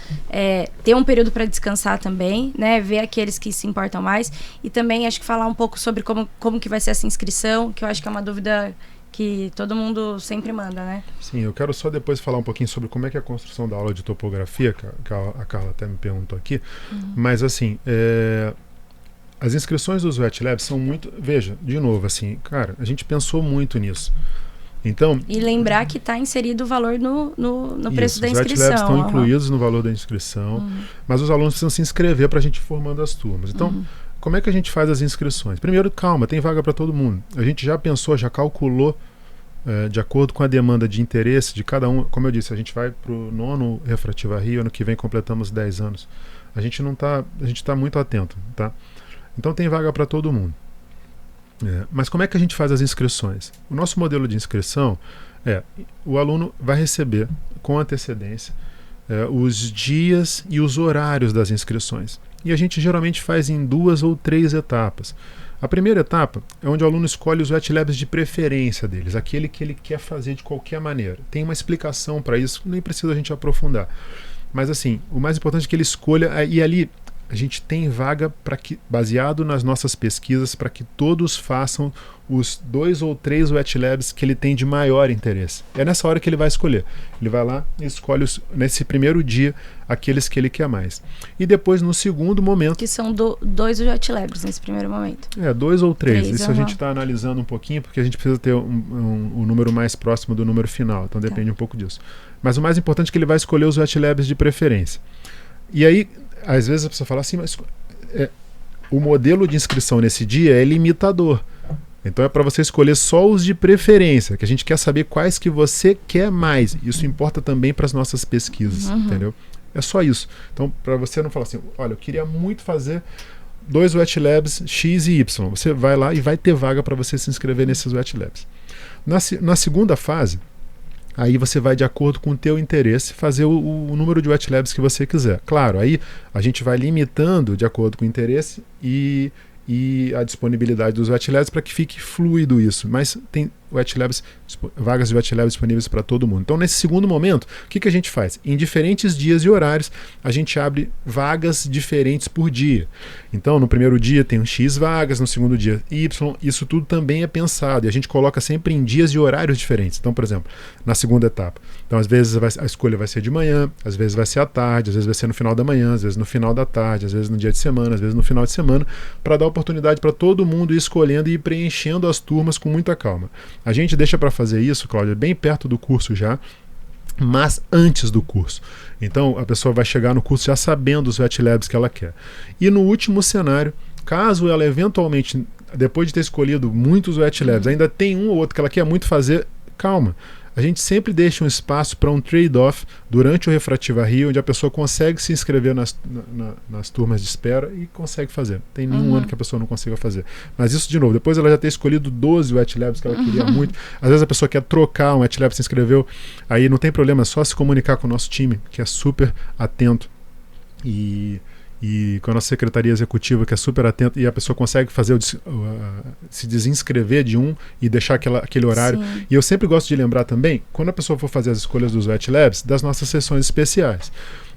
ter um período para descansar também, né? Ver aqueles que se importam mais, e também acho que falar um pouco sobre como que vai ser essa inscrição, que eu acho que é uma dúvida que todo mundo sempre manda, né? Sim, eu quero só depois falar um pouquinho sobre como é que é a construção da aula de topografia, que a Carla até me perguntou aqui, mas assim, as inscrições dos Wet Labs são muito... Veja, de novo, assim, cara, a gente pensou muito nisso. Então, e lembrar que está inserido o valor no preço da inscrição. Os Wet Labs estão incluídos no valor da inscrição, mas os alunos precisam se inscrever para a gente ir formando as turmas. Então, como é que a gente faz as inscrições? Primeiro, calma, tem vaga para todo mundo. A gente já pensou, já calculou, de acordo com a demanda de interesse de cada um. Como eu disse, a gente vai para o 9º Refrativa Rio, ano que vem completamos 10 anos. A gente está muito atento, tá? Então tem vaga para todo mundo. Mas como é que a gente faz as inscrições? O nosso modelo de inscrição o aluno vai receber com antecedência os dias e os horários das inscrições. E a gente geralmente faz em 2 ou 3 etapas. A primeira etapa é onde o aluno escolhe os Wet Labs de preferência deles, aquele que ele quer fazer de qualquer maneira. Tem uma explicação para isso, nem precisa a gente aprofundar. Mas assim, o mais importante é que ele escolha, e ali a gente tem vaga baseado nas nossas pesquisas, para que todos façam os 2 ou 3 Wet Labs que ele tem de maior interesse. É nessa hora que ele vai escolher. Ele vai lá e escolhe nesse primeiro dia aqueles que ele quer mais. E depois, no segundo momento... Que são 2 Wet Labs nesse primeiro momento. 2 ou 3. Isso a gente está analisando um pouquinho, porque a gente precisa ter um número mais próximo do número final. Então depende um pouco disso. Mas o mais importante é que ele vai escolher os Wet Labs de preferência. E aí, às vezes a pessoa fala assim, mas o modelo de inscrição nesse dia é limitador. Então é para você escolher só os de preferência, que a gente quer saber quais que você quer mais. Isso importa também para as nossas pesquisas, entendeu? É só isso. Então, para você não falar assim, olha, eu queria muito fazer 2 Wet Labs X e Y. Você vai lá e vai ter vaga para você se inscrever nesses Wet Labs. Na segunda fase, aí você vai, de acordo com o teu interesse, fazer o número de Wet Labs que você quiser. Claro, aí a gente vai limitando de acordo com o interesse e a disponibilidade dos Wet Labs para que fique fluido isso. Mas vagas de wet labs disponíveis para todo mundo. Então, nesse segundo momento, o que a gente faz? Em diferentes dias e horários, a gente abre vagas diferentes por dia. Então, no primeiro dia tem X vagas, no segundo dia Y, isso tudo também é pensado, e a gente coloca sempre em dias e horários diferentes. Então, por exemplo, na segunda etapa, então às vezes a escolha vai ser de manhã, às vezes vai ser à tarde, às vezes vai ser no final da manhã, às vezes no final da tarde, às vezes no dia de semana, às vezes no final de semana, para dar oportunidade para todo mundo ir escolhendo e ir preenchendo as turmas com muita calma. A gente deixa para fazer isso, Cláudia, bem perto do curso já, mas antes do curso. Então a pessoa vai chegar no curso já sabendo os wet labs que ela quer. E no último cenário, caso ela eventualmente, depois de ter escolhido muitos wet labs, ainda tem um ou outro que ela quer muito fazer, calma. A gente sempre deixa um espaço para um trade-off durante o Refrativa Rio, onde a pessoa consegue se inscrever nas turmas de espera e consegue fazer. Tem nenhum ano que a pessoa não consiga fazer. Mas isso, de novo, depois ela já ter escolhido 12 wet labs que ela queria muito. Às vezes a pessoa quer trocar um wet lab, se inscreveu, aí não tem problema, é só se comunicar com o nosso time, que é super atento. E com a nossa secretaria executiva, que é super atenta, e a pessoa consegue fazer se desinscrever de um e deixar aquele horário. Sim. E eu sempre gosto de lembrar também, quando a pessoa for fazer as escolhas dos wet labs, das nossas sessões especiais.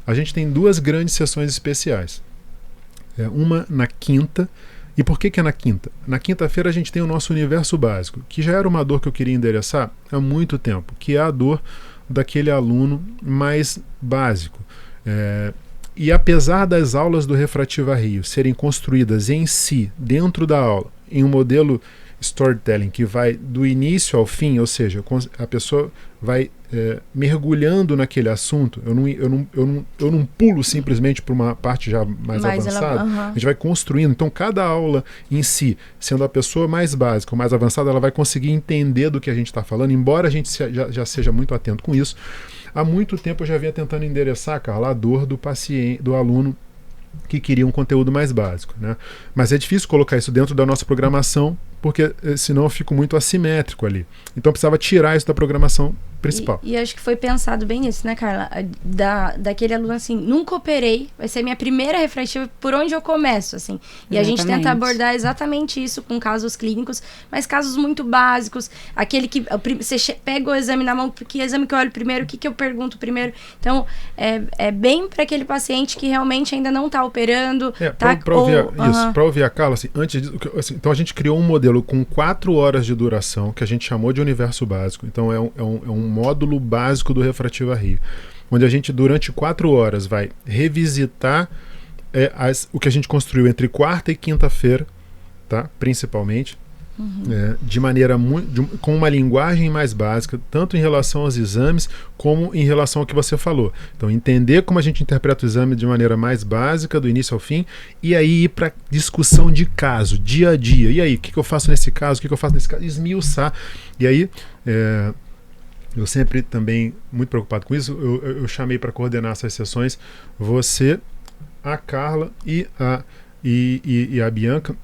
A gente tem 2 grandes sessões especiais. Uma na quinta. E por que é na quinta? Na quinta-feira a gente tem o nosso universo básico, que já era uma dor que eu queria endereçar há muito tempo, que é a dor daquele aluno mais básico. E apesar das aulas do Refrativa Rio serem construídas em si, dentro da aula, em um modelo storytelling que vai do início ao fim, ou seja, a pessoa vai mergulhando naquele assunto, eu não pulo simplesmente para uma parte já mais avançada, a gente vai construindo. Então cada aula em si, sendo a pessoa mais básica ou mais avançada, ela vai conseguir entender do que a gente está falando, embora a gente já seja muito atento com isso. Há muito tempo eu já vinha tentando endereçar, Carla, a dor do paciente, do aluno que queria um conteúdo mais básico, né? Mas é difícil colocar isso dentro da nossa programação, porque senão eu fico muito assimétrico ali. Então eu precisava tirar isso da programação principal. E acho que foi pensado bem nisso, né, Carla? Daquele aluno assim, nunca operei, vai ser minha primeira refrativa, por onde eu começo, assim. E exatamente. A gente tenta abordar exatamente isso com casos clínicos, mas casos muito básicos, aquele que você pega o exame na mão, que exame que eu olho primeiro, o que eu pergunto primeiro. Então, é bem para aquele paciente que realmente ainda não está operando. Para ouvir a Carla, assim, antes disso, assim, então a gente criou um modelo com 4 horas de duração, que a gente chamou de universo básico. Então é um módulo básico do Refrativa Rio, onde a gente durante 4 horas vai revisitar o que a gente construiu entre quarta e quinta-feira, tá? Principalmente, de maneira com uma linguagem mais básica, tanto em relação aos exames como em relação ao que você falou. Então entender como a gente interpreta o exame de maneira mais básica, do início ao fim, e aí ir para discussão de caso, dia a dia. E aí, o que eu faço nesse caso? O que eu faço nesse caso? Esmiuçar. E aí eu sempre também, muito preocupado com isso, eu chamei para coordenar essas sessões você, a Carla e a Bianca,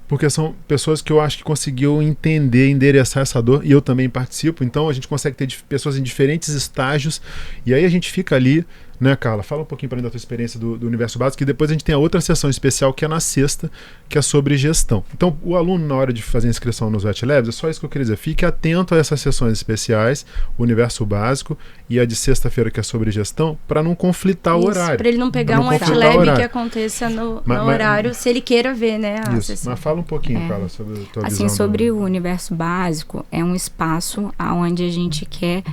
porque são pessoas que eu acho que conseguiu entender, endereçar essa dor, e eu também participo. Então a gente consegue ter pessoas em diferentes estágios, e aí a gente fica ali, né, Carla? Fala um pouquinho para mim da tua experiência do universo básico, e depois a gente tem a outra sessão especial que é na sexta, que é sobre gestão. Então o aluno, na hora de fazer a inscrição nos wet labs, é só isso que eu queria dizer, fique atento a essas sessões especiais, o universo básico e a de sexta-feira, que é sobre gestão, para não conflitar o horário, para ele não pegar um wet lab que aconteça no horário, se ele queira ver, né, a isso. Sessão. Mas fala um pouquinho, Carla, sobre a tua visão. Assim, sobre o universo básico, é um espaço onde a gente quer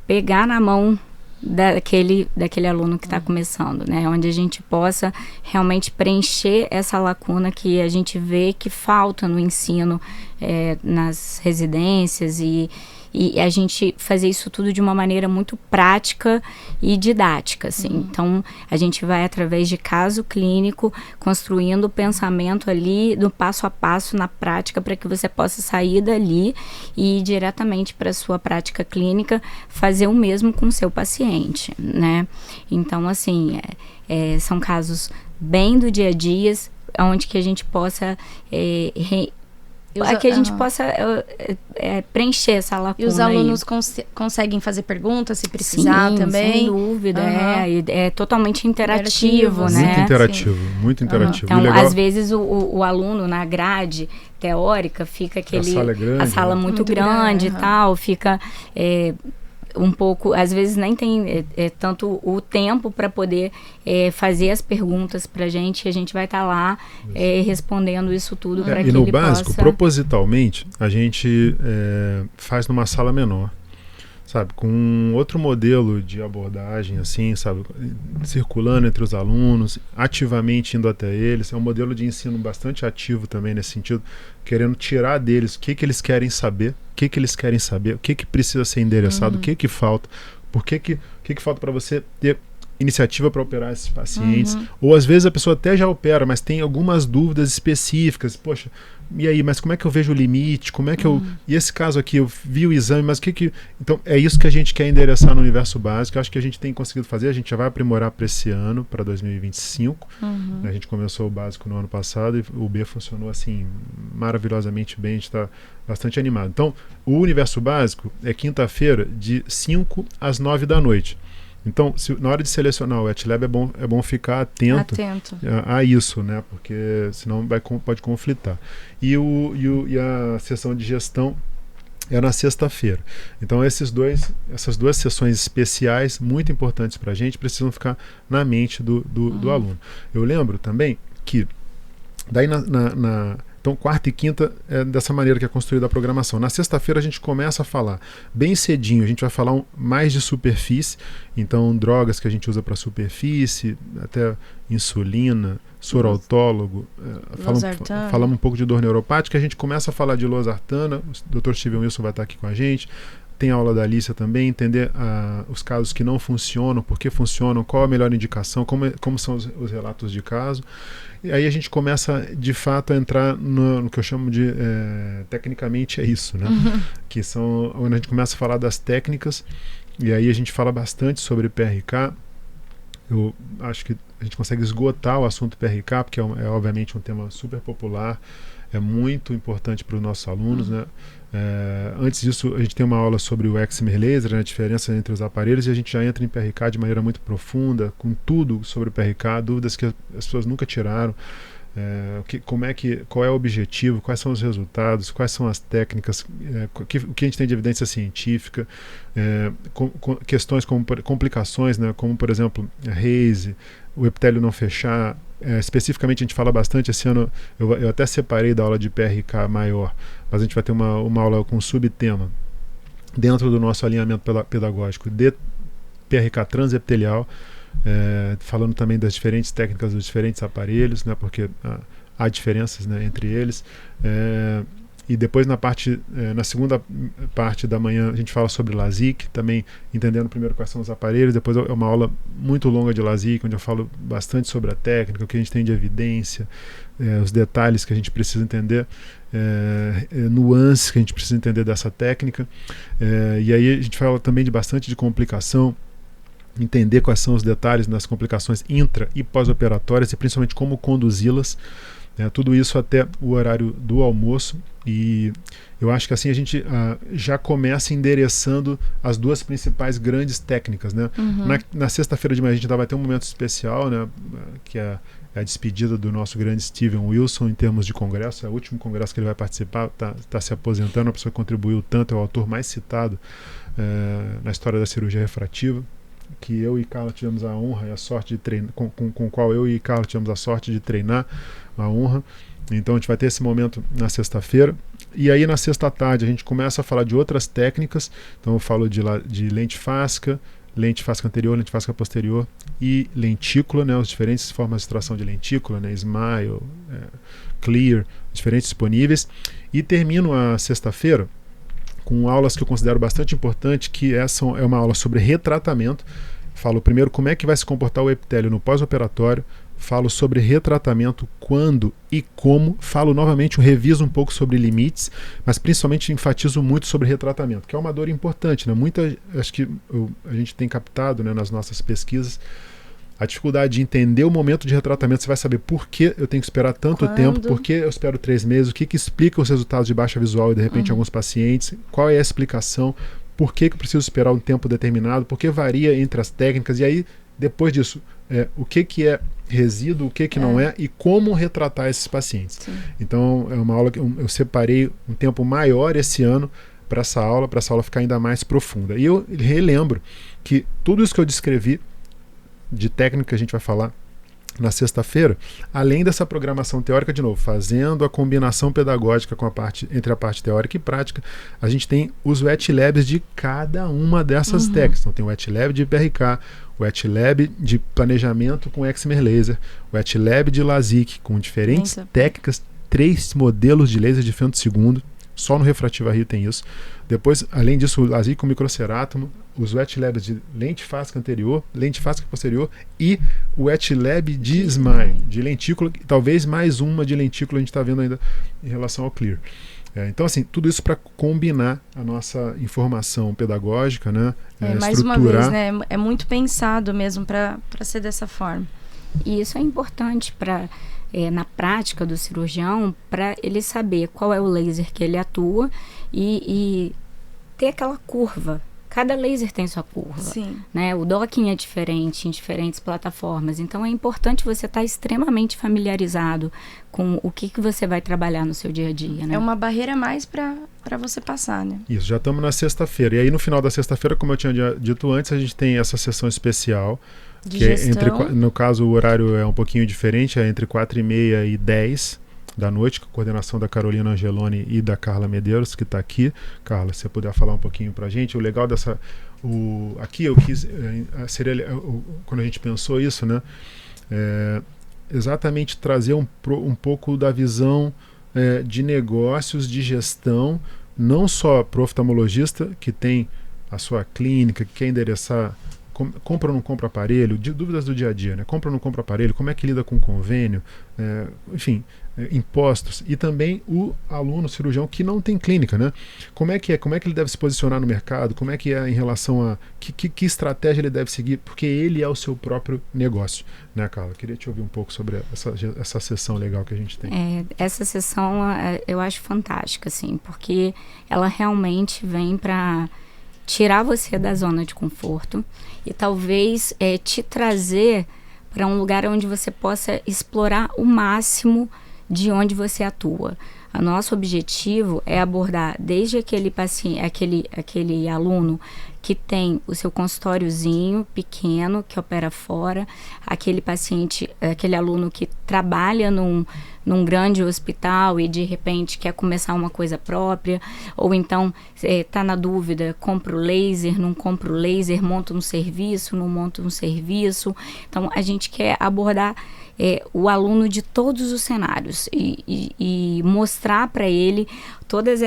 pegar na mão daquele aluno que está começando, né? Onde a gente possa realmente preencher essa lacuna que a gente vê que falta no ensino nas residências, e a gente fazer isso tudo de uma maneira muito prática e didática, assim. Então, a gente vai, através de caso clínico, construindo o pensamento ali, do passo a passo, na prática, para que você possa sair dali e ir diretamente para a sua prática clínica, fazer o mesmo com o seu paciente, né? Então, assim, são casos bem do dia a dia, onde que a gente possa para que a gente possa preencher essa lacuna. E os alunos conseguem fazer perguntas se precisar. Sim, também? Sem dúvida. É totalmente interativo, né? Muito interativo, muito interativo. Então, às vezes, o aluno na grade teórica fica a sala muito grande e tal, fica um pouco, às vezes nem tem tanto o tempo para poder fazer as perguntas para a gente vai estar lá respondendo isso tudo para que ele possa... E no básico, propositalmente, a gente faz numa sala menor, sabe, com outro modelo de abordagem, assim, sabe, circulando entre os alunos, ativamente indo até eles. É um modelo de ensino bastante ativo também nesse sentido, querendo tirar deles o que eles querem saber, o que precisa ser endereçado, o que falta, o que falta para você ter iniciativa para operar esses pacientes, ou às vezes a pessoa até já opera, mas tem algumas dúvidas específicas. Poxa, e aí, mas como é que eu vejo o limite? Como é que eu... E esse caso aqui, eu vi o exame, mas o que... Então, é isso que a gente quer endereçar no universo básico. Eu acho que a gente tem conseguido fazer, a gente já vai aprimorar para esse ano, para 2025. A gente começou o básico no ano passado e o B funcionou, assim, maravilhosamente bem, a gente está bastante animado. Então, o universo básico é quinta-feira, de 5 às 9 da noite. Então, na hora de selecionar o WetLab, é bom ficar atento a isso, né? Porque senão pode conflitar. E a sessão de gestão é na sexta-feira. Então, essas duas sessões especiais, muito importantes para a gente, precisam ficar na mente do aluno. Eu lembro também que, daí então, quarta e quinta é dessa maneira que é construída a programação. Na sexta-feira a gente começa a falar bem cedinho, a gente vai falar mais de superfície, então drogas que a gente usa para superfície, até insulina, soro autólogo, falamos um pouco de dor neuropática, a gente começa a falar de losartana, o Dr. Steven Wilson vai estar aqui com a gente. Tem a aula da Alicia também, entender os casos que não funcionam, por que funcionam, qual a melhor indicação, como são os relatos de caso. E aí a gente começa, de fato, a entrar no que eu chamo de, tecnicamente é isso, né? Que são onde a gente começa a falar das técnicas, e aí a gente fala bastante sobre PRK. Eu acho que a gente consegue esgotar o assunto PRK, porque é obviamente um tema super popular, é muito importante para os nossos alunos, né? Antes disso, a gente tem uma aula sobre o Excimer Laser, né, a diferença entre os aparelhos, e a gente já entra em PRK de maneira muito profunda, com tudo sobre o PRK, dúvidas que as pessoas nunca tiraram, qual é o objetivo, quais são os resultados, quais são as técnicas, o que a gente tem de evidência científica, questões como complicações, né, como por exemplo a Reise, o epitélio não fechar. Especificamente a gente fala bastante, esse ano eu até separei da aula de PRK maior, mas a gente vai ter uma aula com subtema dentro do nosso alinhamento pedagógico de PRK transepitelial, falando também das diferentes técnicas dos diferentes aparelhos, né, porque há diferenças, né, entre eles. E depois na segunda parte da manhã a gente fala sobre LASIK, também entendendo primeiro quais são os aparelhos, depois é uma aula muito longa de LASIK, onde eu falo bastante sobre a técnica, o que a gente tem de evidência, os detalhes que a gente precisa entender, nuances que a gente precisa entender dessa técnica, e aí a gente fala também bastante de complicação, entender quais são os detalhes das complicações intra e pós-operatórias e principalmente como conduzi-las. Tudo isso até o horário do almoço, e eu acho que assim a gente já começa endereçando as duas principais grandes técnicas, né? Na sexta-feira de manhã a gente vai ter um momento especial, né, que é a despedida do nosso grande Steven Wilson em termos de congresso. É o último congresso que ele vai participar, está se aposentando, uma pessoa que contribuiu tanto, é o autor mais citado na história da cirurgia refrativa, que eu e Carla tivemos a honra e a sorte de treinar, com o qual eu e Carla tivemos a sorte de treinar, a honra. Então a gente vai ter esse momento na sexta-feira, e aí na sexta tarde a gente começa a falar de outras técnicas. Então eu falo de lente fáscica anterior, lente fáscica posterior e lentícula, né, as diferentes formas de extração de lentícula, né, Smile, Clear, diferentes disponíveis, e termino a sexta-feira com aulas que eu considero bastante importantes, que é uma aula sobre retratamento. Falo primeiro como é que vai se comportar o epitélio no pós-operatório, falo sobre retratamento, quando e como, falo novamente, eu reviso um pouco sobre limites, mas principalmente enfatizo muito sobre retratamento, que é uma dor importante, né? Acho que a gente tem captado, né, nas nossas pesquisas, a dificuldade de entender o momento de retratamento. Você vai saber por que eu tenho que esperar tanto tempo, por que eu espero 3 meses, o que explica os resultados de baixa visual e de repente em alguns pacientes, qual é a explicação, por que eu preciso esperar um tempo determinado, por que varia entre as técnicas, e aí depois disso, o que é resíduo, o que não é, e como retratar esses pacientes. Sim. Então é uma aula que eu separei um tempo maior esse ano para essa aula ficar ainda mais profunda. E eu relembro que tudo isso que eu descrevi de técnica que a gente vai falar na sexta-feira, além dessa programação teórica, de novo, fazendo a combinação pedagógica com entre a parte teórica e prática, a gente tem os wet labs de cada uma dessas técnicas. Então tem o wet lab de PRK, o wet lab de planejamento com Excimer Laser, o wet lab de LASIK, com diferentes técnicas, 3 modelos de laser de fento segundo. Só no Refrativa Rio tem isso. Depois, além disso, o LASIK com microcerátomo, os wet labs de lente fáscica anterior, lente fáscica posterior e o wet lab de SMILE, de lentícula, talvez mais uma de lentícula a gente está vendo ainda em relação ao Clear. Então, assim, tudo isso para combinar a nossa informação pedagógica, né? Mais uma vez, né? É muito pensado mesmo para ser dessa forma. E isso é importante para... na prática do cirurgião, para ele saber qual é o laser que ele atua e ter aquela curva. Cada laser tem sua curva. Sim. Né? O docking é diferente em diferentes plataformas. Então é importante você estar extremamente familiarizado com o que você vai trabalhar no seu dia a dia. Né? É uma barreira a mais para você passar, né? Isso, já estamos na sexta-feira. E aí no final da sexta-feira, como eu tinha dito antes, a gente tem essa sessão especial. De gestão. No caso, o horário é um pouquinho diferente, é entre 4h30 e 10 da noite, com a coordenação da Carolina Angeloni e da Carla Medeiros, que está aqui. Carla, se você puder falar um pouquinho para a gente. O legal dessa... aqui eu quis... quando a gente pensou isso, né? Exatamente trazer um pouco da visão de negócios, de gestão, não só para o oftalmologista, que tem a sua clínica, que quer endereçar... compra ou não compra aparelho, dúvidas do dia a dia, né? Compra ou não compra aparelho, como é que lida com convênio, enfim, impostos, e também o aluno cirurgião que não tem clínica, né? Como é que ele deve se posicionar no mercado, como é que é em relação a que estratégia ele deve seguir, porque ele é o seu próprio negócio, né, Carla? Queria te ouvir um pouco sobre essa sessão legal que a gente tem. Essa sessão eu acho fantástica, assim, porque ela realmente vem para tirar você da zona de conforto e talvez te trazer para um lugar onde você possa explorar o máximo de onde você atua. O nosso objetivo é abordar desde aquele paciente, aquele aluno que tem o seu consultóriozinho pequeno, que opera fora, aquele paciente, aquele aluno que trabalha num grande hospital e de repente quer começar uma coisa própria, ou então está na dúvida, compra o laser, não compra o laser, monta um serviço, não monta um serviço. Então a gente quer abordar o aluno de todos os cenários e mostrar para ele todas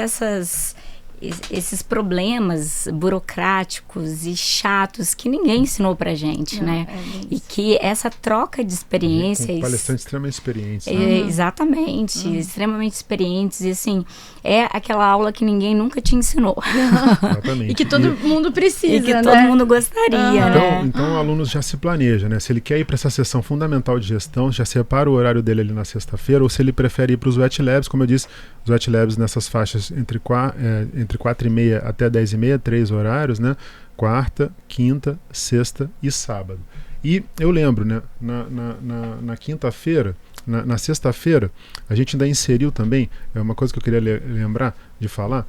esses problemas burocráticos e chatos que ninguém ensinou pra gente, né? E que essa troca de experiências... Com palestrantes extremamente experientes. Exatamente, extremamente experientes. E assim, é aquela aula que ninguém nunca te ensinou. Exatamente. E que todo mundo precisa, e que né? todo mundo gostaria, né? Então o aluno já se planeja, né? Se ele quer ir para essa sessão fundamental de gestão, já separa o horário dele ali na sexta-feira, ou se ele prefere ir para os wet labs, como eu disse, os wet labs nessas faixas entre 4h30 até 10h30, 3 horários, né? Quarta, quinta, sexta e sábado. E eu lembro, né? Na quinta-feira, na sexta-feira, a gente ainda inseriu também, uma coisa que eu queria lembrar de falar,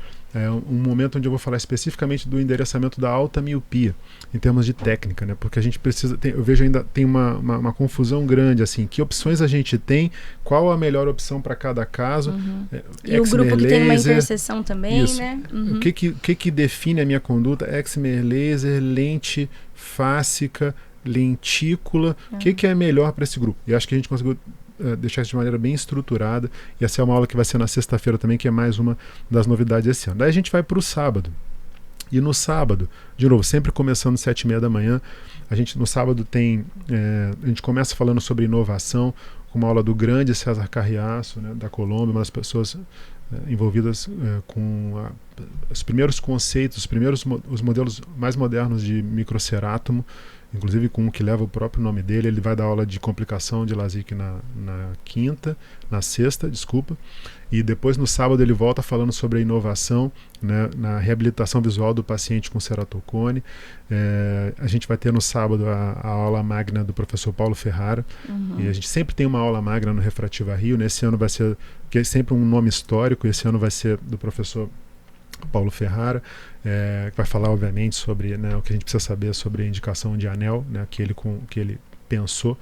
um momento onde eu vou falar especificamente do endereçamento da alta miopia, em termos de técnica, né? Porque a gente precisa, eu vejo ainda tem uma confusão grande, assim, que opções a gente tem, qual a melhor opção para cada caso. E o grupo que tem uma interseção também, isso. né? O que define a minha conduta? Excimer laser, lente fáscica, lentícula, o que é melhor para esse grupo? E acho que a gente conseguiu deixar isso de maneira bem estruturada, e essa é uma aula que vai ser na sexta-feira também, que é mais uma das novidades desse ano. Daí a gente vai para o sábado, e no sábado, de novo, sempre começando às 7h30 da manhã, no sábado a gente começa falando sobre inovação, com uma aula do grande César Carriaço, né, da Colômbia, uma das pessoas envolvidas com os primeiros conceitos, os modelos mais modernos de microcerátomo. inclusive com um que leva o próprio nome dele. Ele vai dar aula de complicação de LASIK na sexta, e depois no sábado ele volta falando sobre a inovação, né, na reabilitação visual do paciente com ceratocone. A gente vai ter no sábado a aula magna do professor Paulo Ferrara, e a gente sempre tem uma aula magna no Refrativa Rio. Nesse ano vai ser, que é sempre um nome histórico, esse ano vai ser do professor Paulo Ferrara, que vai falar obviamente sobre, né, o que a gente precisa saber sobre a indicação de anel, né, que ele pensou.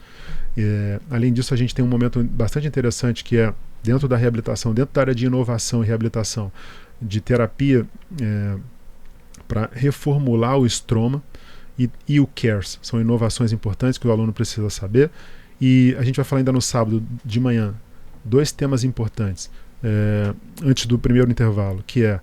Além disso, a gente tem um momento bastante interessante, que é dentro da reabilitação, dentro da área de inovação e reabilitação, de terapia para reformular o estroma e o CARES. São inovações importantes que o aluno precisa saber. E a gente vai falar ainda no sábado de manhã 2 temas importantes antes do primeiro intervalo, que é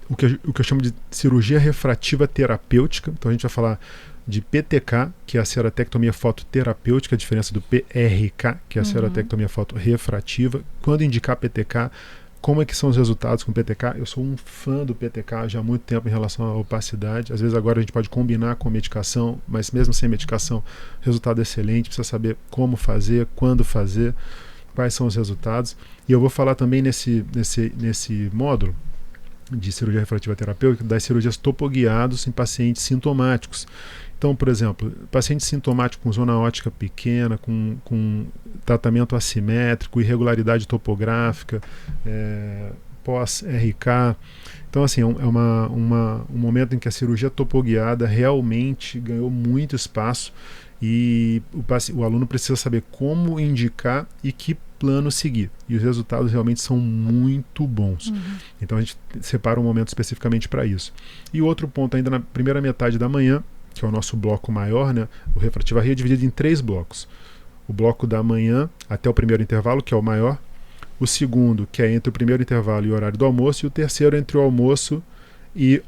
o que eu chamo de cirurgia refrativa terapêutica. Então a gente vai falar de PTK, que é a ceratectomia fototerapêutica, a diferença do PRK, que é a ceratectomia fotorefrativa. Quando indicar PTK, como é que são os resultados com PTK? Eu sou um fã do PTK já há muito tempo em relação à opacidade. Às vezes agora a gente pode combinar com medicação, mas mesmo sem medicação, resultado excelente. Precisa saber como fazer, quando fazer, quais são os resultados. E eu vou falar também nesse módulo de cirurgia refrativa terapêutica das cirurgias topoguiados em pacientes sintomáticos. Então, por exemplo, paciente sintomático com zona óptica pequena, com tratamento assimétrico, irregularidade topográfica, pós-RK. Então, assim, é um momento em que a cirurgia topoguiada realmente ganhou muito espaço, e o aluno precisa saber como indicar e que plano seguir. E os resultados realmente são muito bons. Então a gente separa um momento especificamente para isso. E outro ponto ainda na primeira metade da manhã, que é o nosso bloco maior, né? O Refrativa Rio é dividido em 3 blocos. O bloco da manhã até o primeiro intervalo, que é o maior. O segundo, que é entre o primeiro intervalo e o horário do almoço. E o terceiro, entre o almoço e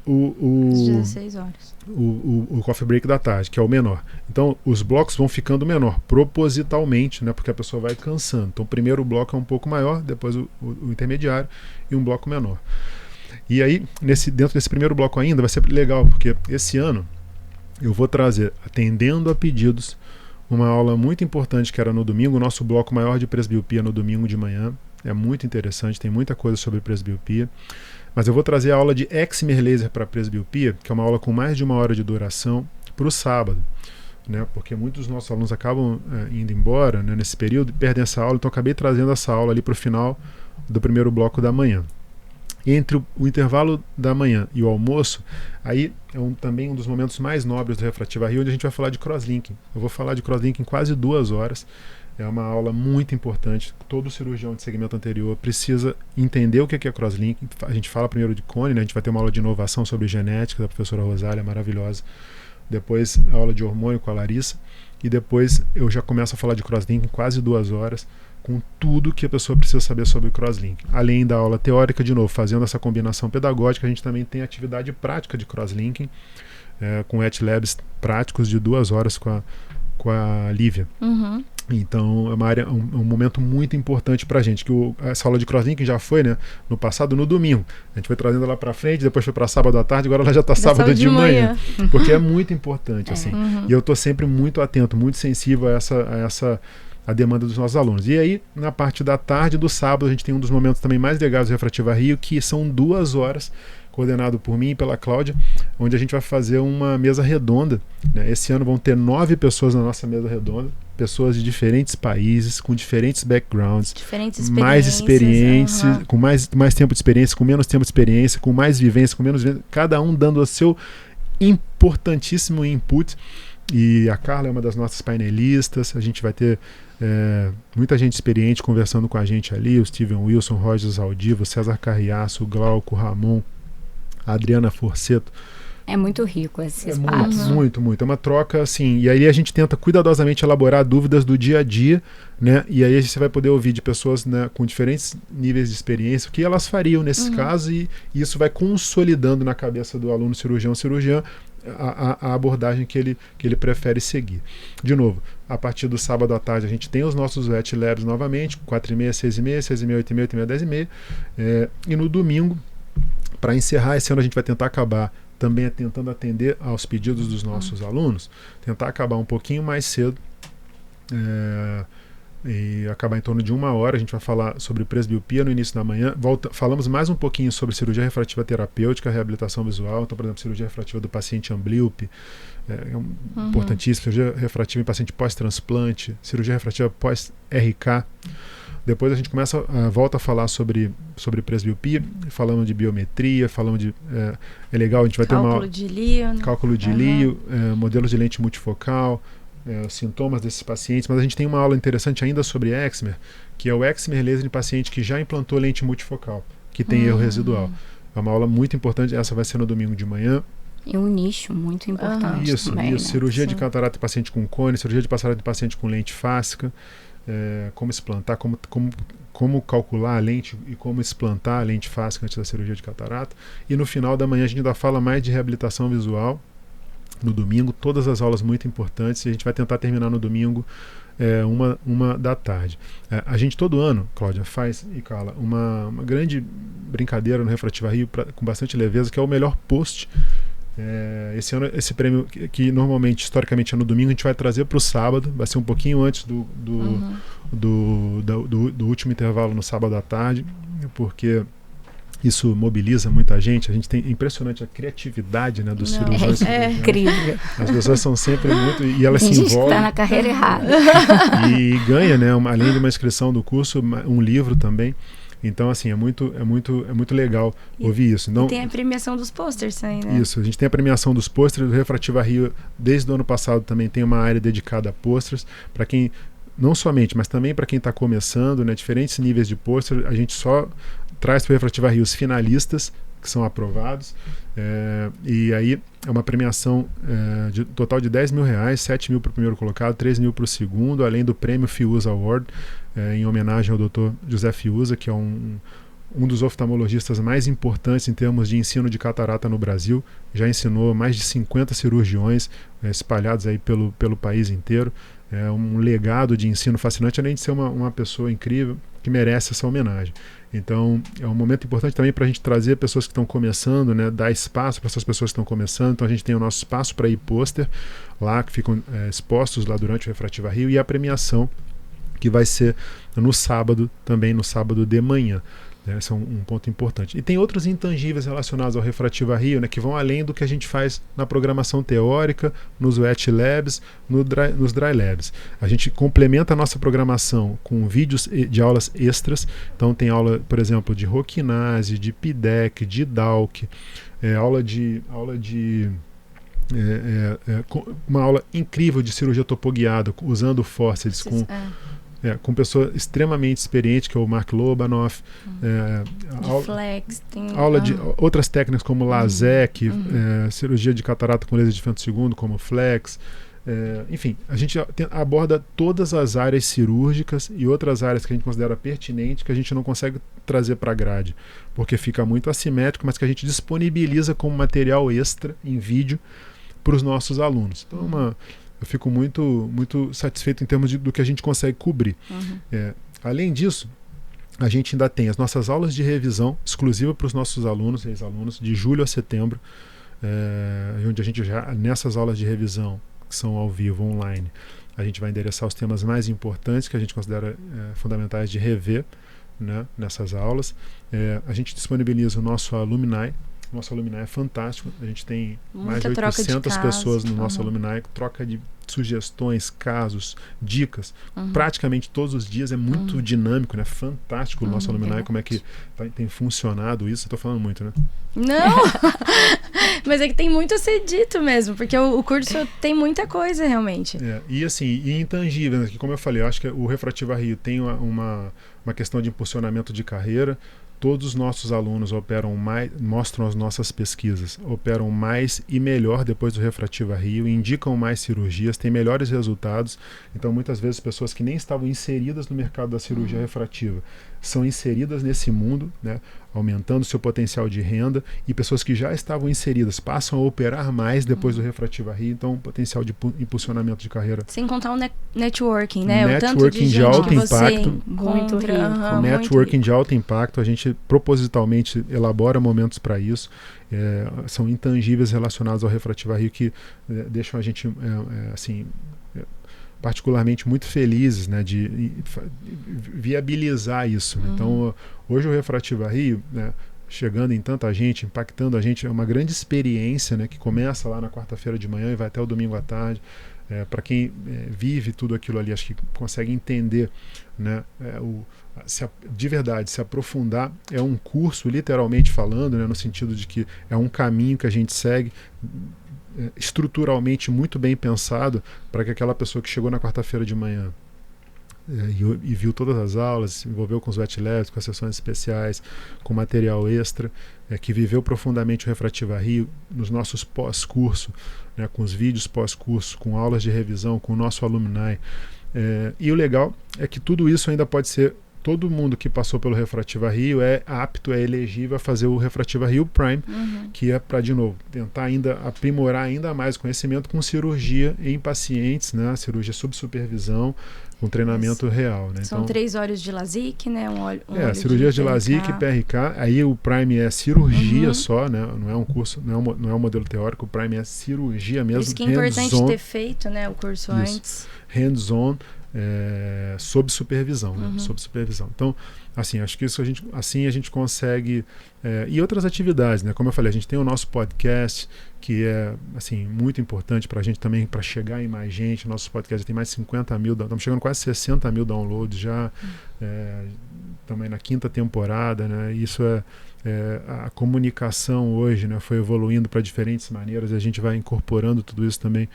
Às 16 horas. O coffee break da tarde, que é o menor. Então os blocos vão ficando menor, propositalmente, né, porque a pessoa vai cansando. Então o primeiro bloco é um pouco maior, depois o intermediário e um bloco menor. E aí, dentro desse primeiro bloco ainda, vai ser legal, porque esse ano eu vou trazer, atendendo a pedidos, uma aula muito importante que era no domingo, o nosso bloco maior de presbiopia no domingo de manhã. É muito interessante, tem muita coisa sobre presbiopia. Mas eu vou trazer a aula de excimer laser para presbiopia, que é uma aula com mais de 1 hora de duração, para o sábado, né? Porque muitos dos nossos alunos acabam indo embora, né, nesse período, e perdem essa aula. Então eu acabei trazendo essa aula ali para o final do primeiro bloco da manhã. E entre o intervalo da manhã e o almoço, aí é também um dos momentos mais nobres do Refrativa Rio, onde a gente vai falar de crosslinking. Eu vou falar de crosslinking quase 2 horas. É uma aula muito importante. Todo cirurgião de segmento anterior precisa entender o que é crosslinking. A gente fala primeiro de cone, né? A gente vai ter uma aula de inovação sobre genética da professora Rosália, maravilhosa. Depois a aula de hormônio com a Larissa. E depois eu já começo a falar de crosslinking quase 2 horas, com tudo que a pessoa precisa saber sobre crosslinking. Além da aula teórica, de novo, fazendo essa combinação pedagógica, a gente também tem atividade prática de crosslinking, com ET Labs práticos de 2 horas com a Lívia. Então é um momento muito importante pra gente, que essa aula de crosslinking já foi, né, no passado, no domingo. A gente foi trazendo ela pra frente, depois foi pra sábado à tarde, agora ela já tá sábado de manhã. Porque é muito importante, assim. E eu tô sempre muito atento, muito sensível a demanda dos nossos alunos. E aí, na parte da tarde do sábado, a gente tem um dos momentos também mais legais do Refrativa Rio, que são 2 horas, coordenado por mim e pela Cláudia, onde a gente vai fazer uma mesa redonda, né? Esse ano vão ter 9 pessoas na nossa mesa redonda, pessoas de diferentes países, com diferentes backgrounds, mais experiência, com mais tempo de experiência, com menos tempo de experiência, com mais vivência, com menos vivência, cada um dando o seu importantíssimo input. E a Carla é uma das nossas painelistas. A gente vai ter muita gente experiente conversando com a gente ali, o Steven Wilson, Rogers Aldivo, César Carriaço, o Glauco, o Ramon, a Adriana Forceto. É muito rico esse espaço. Muito. É uma troca, assim. E aí a gente tenta cuidadosamente elaborar dúvidas do dia a dia, né? E aí você vai poder ouvir de pessoas, né, com diferentes níveis de experiência o que elas fariam nesses casos, e isso vai consolidando na cabeça do aluno cirurgiã a abordagem que ele prefere seguir. De novo, a partir do sábado à tarde a gente tem os nossos ET Labs novamente, 4h30, 6h30, 6h30, 8h30, 8h30, 10h30. E no domingo, para encerrar, esse ano a gente vai tentar acabar também tentando atender aos pedidos dos nossos alunos, tentar acabar um pouquinho mais cedo, e acabar em torno de 1 hora. A gente vai falar sobre presbiopia no início da manhã. Falamos mais um pouquinho sobre cirurgia refrativa terapêutica, reabilitação visual. Então, por exemplo, cirurgia refrativa do paciente amblíope, importantíssimo. Cirurgia refrativa em paciente pós-transplante, cirurgia refrativa pós-RK. Depois a gente volta a falar sobre presbiopia, falamos de biometria, falamos de... É legal, a gente vai ter cálculo de Lio, né? Cálculo de Lio, modelos de lente multifocal, sintomas desses pacientes, mas a gente tem uma aula interessante ainda sobre Excimer, que é o Excimer laser em paciente que já implantou lente multifocal, que tem erro residual. É uma aula muito importante, essa vai ser no domingo de manhã. E um nicho muito importante. Isso, também, isso. Né? Cirurgia de catarata em paciente com cone, cirurgia de catarata em paciente com lente fáscica, como explantar, como calcular a lente e como explantar a lente fáscica antes da cirurgia de catarata. E no final da manhã a gente ainda fala mais de reabilitação visual. No domingo, todas as aulas muito importantes, e a gente vai tentar terminar no domingo 1h da tarde. A gente todo ano, Cláudia, faz, e Carla, uma grande brincadeira no Refrativa Rio com bastante leveza, que é o melhor post. Esse ano, esse prêmio que normalmente, historicamente, é no domingo, a gente vai trazer para o sábado, vai ser um pouquinho antes do último intervalo no sábado à tarde, porque isso mobiliza muita gente. A gente tem impressionante a criatividade, né, dos cirurgiões. É incrível. As pessoas são sempre muito... E elas tem se gente envolvem. Que está na carreira errada. E ganha, né, além de uma inscrição do curso, um livro também. Então, assim, é muito legal ouvir isso. Não, e tem a premiação dos posters aí, né? Isso, a gente tem a premiação dos posters. O Refrativa Rio, desde o ano passado, também tem uma área dedicada a posters. Para quem, não somente, mas também para quem está começando, né, diferentes níveis de pôster, a gente só traz para o Refrativa Rio os finalistas, que são aprovados, e aí é uma premiação de total de R$10 mil, 7 mil para o primeiro colocado, 3 mil para o segundo, além do prêmio Fiuza Award, em homenagem ao Dr. José Fiuza, que é um dos oftalmologistas mais importantes em termos de ensino de catarata no Brasil. Já ensinou mais de 50 cirurgiões espalhados aí pelo país inteiro. É um legado de ensino fascinante, além de ser uma pessoa incrível que merece essa homenagem. Então, é um momento importante também para a gente trazer pessoas que estão começando, né, dar espaço para essas pessoas que estão começando. Então, a gente tem o nosso espaço para ir pôster lá, que ficam expostos lá durante o Refrativa Rio, e a premiação, que vai ser no sábado, também no sábado de manhã. Esse é um ponto importante. E tem outros intangíveis relacionados ao Refrativa Rio, né, que vão além do que a gente faz na programação teórica, nos Wet Labs, nos Dry Labs. A gente complementa a nossa programação com vídeos de aulas extras. Então tem aula, por exemplo, de Roquinase, de PIDEC, de DALC, uma aula incrível de cirurgia topoguiada, usando forceps, com pessoa extremamente experiente, que é o Mark Lobanoff. Flex, aula de outras técnicas como LASEC, cirurgia de catarata com laser de fento segundo, como Flex. Enfim, a gente aborda todas as áreas cirúrgicas e outras áreas que a gente considera pertinentes, que a gente não consegue trazer para a grade, porque fica muito assimétrico, mas que a gente disponibiliza como material extra em vídeo para os nossos alunos. Então, eu fico muito, muito satisfeito em termos do que a gente consegue cobrir. Além disso, a gente ainda tem as nossas aulas de revisão exclusiva para os nossos alunos e ex-alunos, de julho a setembro, onde a gente já, nessas aulas de revisão, que são ao vivo, online, a gente vai endereçar os temas mais importantes que a gente considera fundamentais de rever, né, nessas aulas. A gente disponibiliza o nosso Alumni. Nosso Alumni é fantástico. A gente tem mais de 800 pessoas no nosso Alumni, troca de sugestões, casos, dicas, praticamente todos os dias. É muito dinâmico, né? Fantástico o nosso Alumni, como é que tem funcionado isso. Eu tô falando muito, né? Não! Mas é que tem muito a ser dito mesmo, porque o curso tem muita coisa, realmente. E assim, intangível, né? Que, como eu falei, eu acho que o Refrativa Rio tem uma questão de impulsionamento de carreira. Todos os nossos alunos mostram as nossas pesquisas, operam mais e melhor depois do Refrativa Rio, indicam mais cirurgias, têm melhores resultados. Então, muitas vezes, pessoas que nem estavam inseridas no mercado da cirurgia refrativa são inseridas nesse mundo, né, aumentando seu potencial de renda, e pessoas que já estavam inseridas passam a operar mais depois do Refrativa Rio, então um potencial de impulsionamento de carreira. Sem contar o networking, né? Networking de alto impacto. Muito rico. O networking de alto impacto, a gente propositalmente elabora momentos para isso. São intangíveis relacionados ao Refrativa Rio que deixam a gente assim, particularmente muito felizes, né, de viabilizar isso. Né? Então, hoje o Refrativa Rio, né, chegando em tanta gente, impactando a gente, é uma grande experiência, né, que começa lá na quarta-feira de manhã e vai até o domingo à tarde. Para quem vive tudo aquilo ali, acho que consegue entender, né, de verdade, se aprofundar. É um curso, literalmente falando, né, no sentido de que é um caminho que a gente segue, estruturalmente muito bem pensado, para que aquela pessoa que chegou na quarta-feira de manhã e viu todas as aulas, se envolveu com os wet labs, com as sessões especiais, com material extra, que viveu profundamente o Refrativa Rio nos nossos pós-curso, né, com os vídeos pós-curso, com aulas de revisão, com o nosso alumni. E o legal é que tudo isso ainda pode ser, todo mundo que passou pelo Refrativa Rio é apto, é elegível a fazer o Refrativa Rio Prime, que é para, de novo, tentar ainda aprimorar ainda mais o conhecimento com cirurgia em pacientes, né, cirurgia sob supervisão, com treinamento real. Né? São 3 horas de LASIK, né? Cirurgia de LASIK e PRK. Aí o Prime é cirurgia só, né? Não é um curso, não é um modelo teórico, o Prime é cirurgia mesmo. Por isso que é importante ter feito, né, o curso antes. Hands-on, sob supervisão, né? Sob supervisão. Então, assim, acho que isso a gente consegue. E outras atividades, né? Como eu falei, a gente tem o nosso podcast, que é, assim, muito importante para a gente também, para chegar em mais gente. Nosso podcast tem mais de 50 mil, estamos chegando quase 60 mil downloads já, também na 5ª temporada, né? Isso a comunicação hoje, né, foi evoluindo para diferentes maneiras, e a gente vai incorporando tudo isso também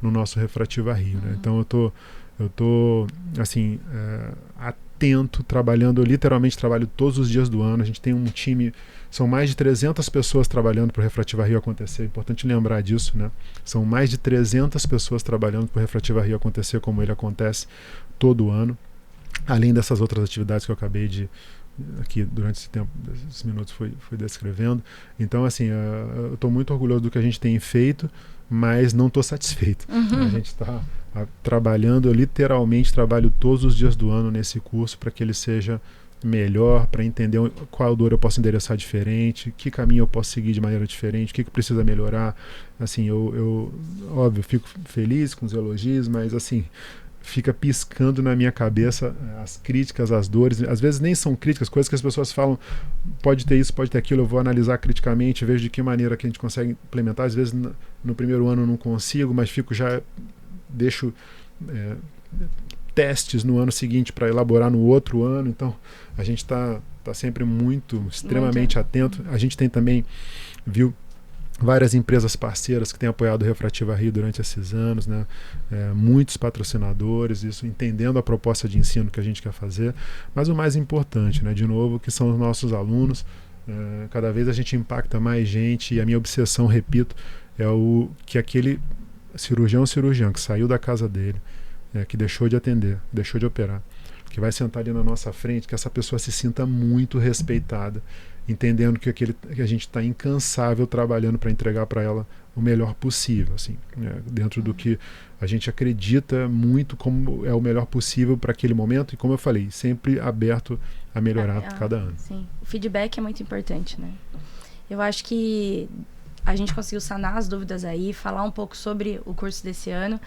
no nosso Refrativa Rio, né? Então eu tô assim, atento, trabalhando, eu literalmente trabalho todos os dias do ano. A gente tem um time, são mais de 300 pessoas trabalhando para o Refrativa Rio acontecer, é importante lembrar disso, né? São mais de 300 pessoas trabalhando para o Refrativa Rio acontecer como ele acontece todo ano, além dessas outras atividades que eu acabei de, aqui durante esse tempo, esses minutos fui descrevendo. Então, assim, eu estou muito orgulhoso do que a gente tem feito, mas não estou satisfeito. A gente está trabalhando, eu literalmente trabalho todos os dias do ano nesse curso para que ele seja melhor, para entender qual dor eu posso endereçar diferente, que caminho eu posso seguir de maneira diferente, o que precisa melhorar. Assim, eu óbvio, fico feliz com os elogios, mas assim, fica piscando na minha cabeça as críticas, as dores. Às vezes nem são críticas, coisas que as pessoas falam, pode ter isso, pode ter aquilo, eu vou analisar criticamente, vejo de que maneira que a gente consegue implementar. Às vezes no primeiro ano eu não consigo, mas deixo testes no ano seguinte para elaborar no outro ano. Então a gente está sempre extremamente atento. A gente tem também, várias empresas parceiras que têm apoiado o Refrativa Rio durante esses anos, né? Muitos patrocinadores, isso entendendo a proposta de ensino que a gente quer fazer, mas o mais importante, né, de novo, que são os nossos alunos. Cada vez a gente impacta mais gente, e a minha obsessão, repito, é que aquele cirurgião que saiu da casa dele, que deixou de atender, deixou de operar, que vai sentar ali na nossa frente, que essa pessoa se sinta muito respeitada, entendendo que a gente está incansável trabalhando para entregar para ela o melhor possível, assim, dentro do que a gente acredita muito como é o melhor possível para aquele momento, e como eu falei, sempre aberto a melhorar cada ano. Sim, o feedback é muito importante, né? Eu acho que a gente conseguiu sanar as dúvidas aí, falar um pouco sobre o curso desse ano.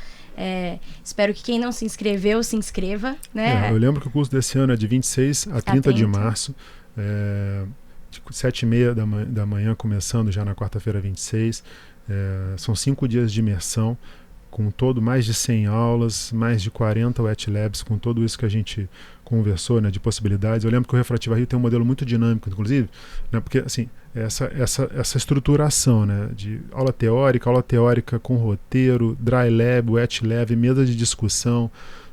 Espero que quem não se inscreveu, se inscreva, né? Eu lembro que o curso desse ano é de 26 a 30 de março, 7h30 da manhã, começando já na quarta-feira 26. São 5 dias de imersão, com mais de 100 aulas, mais de 40 wet labs, com tudo isso que a gente conversou, né, de possibilidades. Eu lembro que o Refrativa Rio tem um modelo muito dinâmico, inclusive, né, porque assim, essa estruturação, né, de aula teórica com roteiro, dry lab, wet lab, mesa de discussão,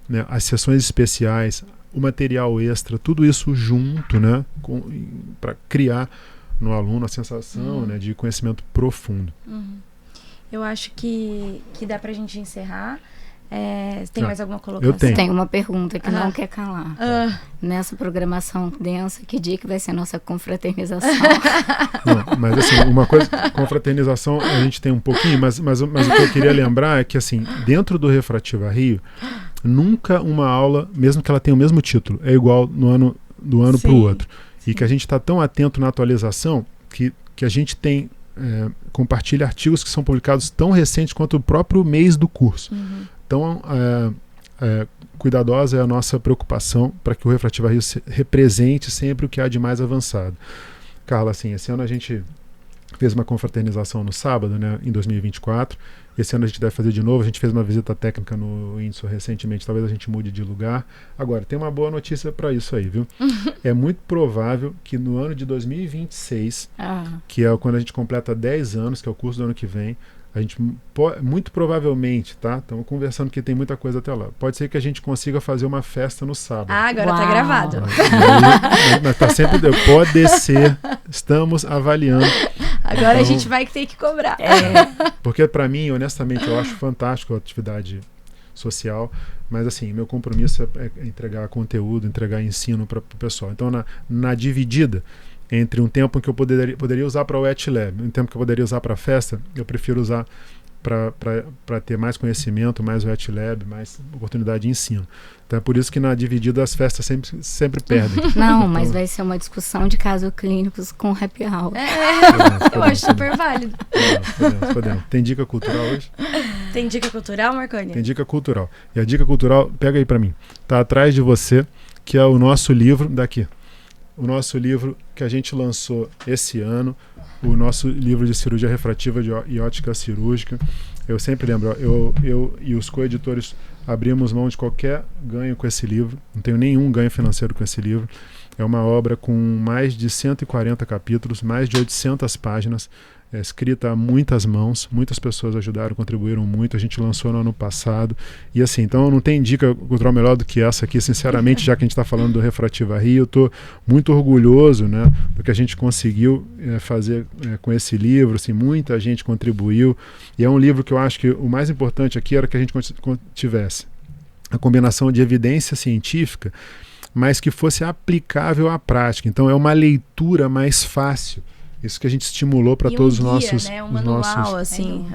né, as sessões especiais, o material extra, tudo isso junto, né, para criar no aluno a sensação, né, de conhecimento profundo. Eu acho que dá pra gente encerrar. Tem mais alguma colocação? Eu tenho. Tem uma pergunta que não quer calar. Nessa programação densa, que dia que vai ser a nossa confraternização? Não, mas assim, uma coisa, confraternização a gente tem um pouquinho, mas o que eu queria lembrar é que assim, dentro do Refrativa Rio, nunca uma aula, mesmo que ela tenha o mesmo título, é igual do ano para o outro. E que a gente está tão atento na atualização que a gente tem compartilha artigos que são publicados tão recentes quanto o próprio mês do curso. Então, cuidadosa é a nossa preocupação para que o Refrativa Rio represente sempre o que há de mais avançado. Carla, assim, esse ano a gente fez uma confraternização no sábado, né, em 2024. Esse ano a gente deve fazer de novo. A gente fez uma visita técnica no INSO recentemente. Talvez a gente mude de lugar. Agora, tem uma boa notícia para isso aí, viu? É muito provável que no ano de 2026, que é quando a gente completa 10 anos, que é o curso do ano que vem, a gente muito provavelmente, tá? Estamos conversando que tem muita coisa até lá. Pode ser que a gente consiga fazer uma festa no sábado. Agora tá gravado. Mas tá sempre... Pode ser. Estamos avaliando. Agora então, a gente vai ter que cobrar. Porque para mim, honestamente, eu acho fantástico a atividade social, mas assim, meu compromisso é entregar conteúdo, entregar ensino para o pessoal. Então, na dividida entre um tempo que eu poderia usar para o WetLab e um tempo que eu poderia usar para a festa, eu prefiro usar para ter mais conhecimento, mais WetLab, mais oportunidade de ensino. Então é por isso que na dividida as festas sempre perdem. Não, então, mas vai ser uma discussão de casos clínicos com happy hour. Eu acho super válido. Podemos. Tem dica cultural hoje? Tem dica cultural, Marconi? Tem dica cultural. E a dica cultural, pega aí para mim, tá atrás de você, que é o nosso livro daqui. O nosso livro que a gente lançou esse ano, o nosso livro de cirurgia refrativa e ótica cirúrgica. Eu sempre lembro, eu e os coeditores abrimos mão de qualquer ganho com esse livro, não tenho nenhum ganho financeiro com esse livro. É uma obra com mais de 140 capítulos, mais de 800 páginas, escrita a muitas mãos, muitas pessoas ajudaram, contribuíram muito, a gente lançou no ano passado, e assim, então não tem dica cultural melhor do que essa aqui, sinceramente, já que a gente está falando do Refrativa Rio, eu estou muito orgulhoso, né, do que a gente conseguiu fazer com esse livro, assim, muita gente contribuiu, e é um livro que eu acho que o mais importante aqui era que a gente tivesse a combinação de evidência científica, mas que fosse aplicável à prática, então é uma leitura mais fácil. Isso que a gente estimulou para todos os nossos... Um manual, assim.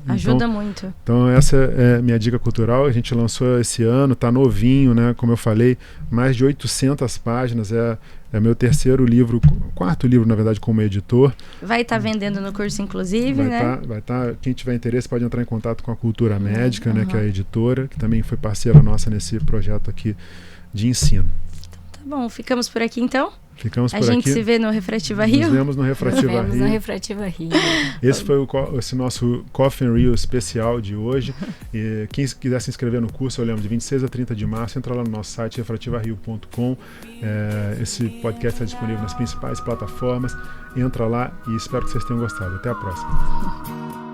Ajuda muito. Então essa é a minha dica cultural. A gente lançou esse ano, está novinho, né? Como eu falei, mais de 800 páginas. É meu terceiro livro, quarto livro, na verdade, como editor. Vai estar vendendo no curso, inclusive, né? Vai estar. Quem tiver interesse pode entrar em contato com a Cultura Médica, né? Que é a editora, que também foi parceira nossa nesse projeto aqui de ensino. Tá bom, ficamos por aqui, então? Ficamos por aqui. A gente aqui. Se vê no Refrativa Rio? Nos vemos no Refrativa Rio. No Refrativa Rio. Esse foi esse nosso Coffee and Rio especial de hoje. E quem quiser se inscrever no curso, eu lembro, de 26 a 30 de março, entra lá no nosso site, refrativario.com. Esse podcast está disponível nas principais plataformas. Entra lá e espero que vocês tenham gostado. Até a próxima.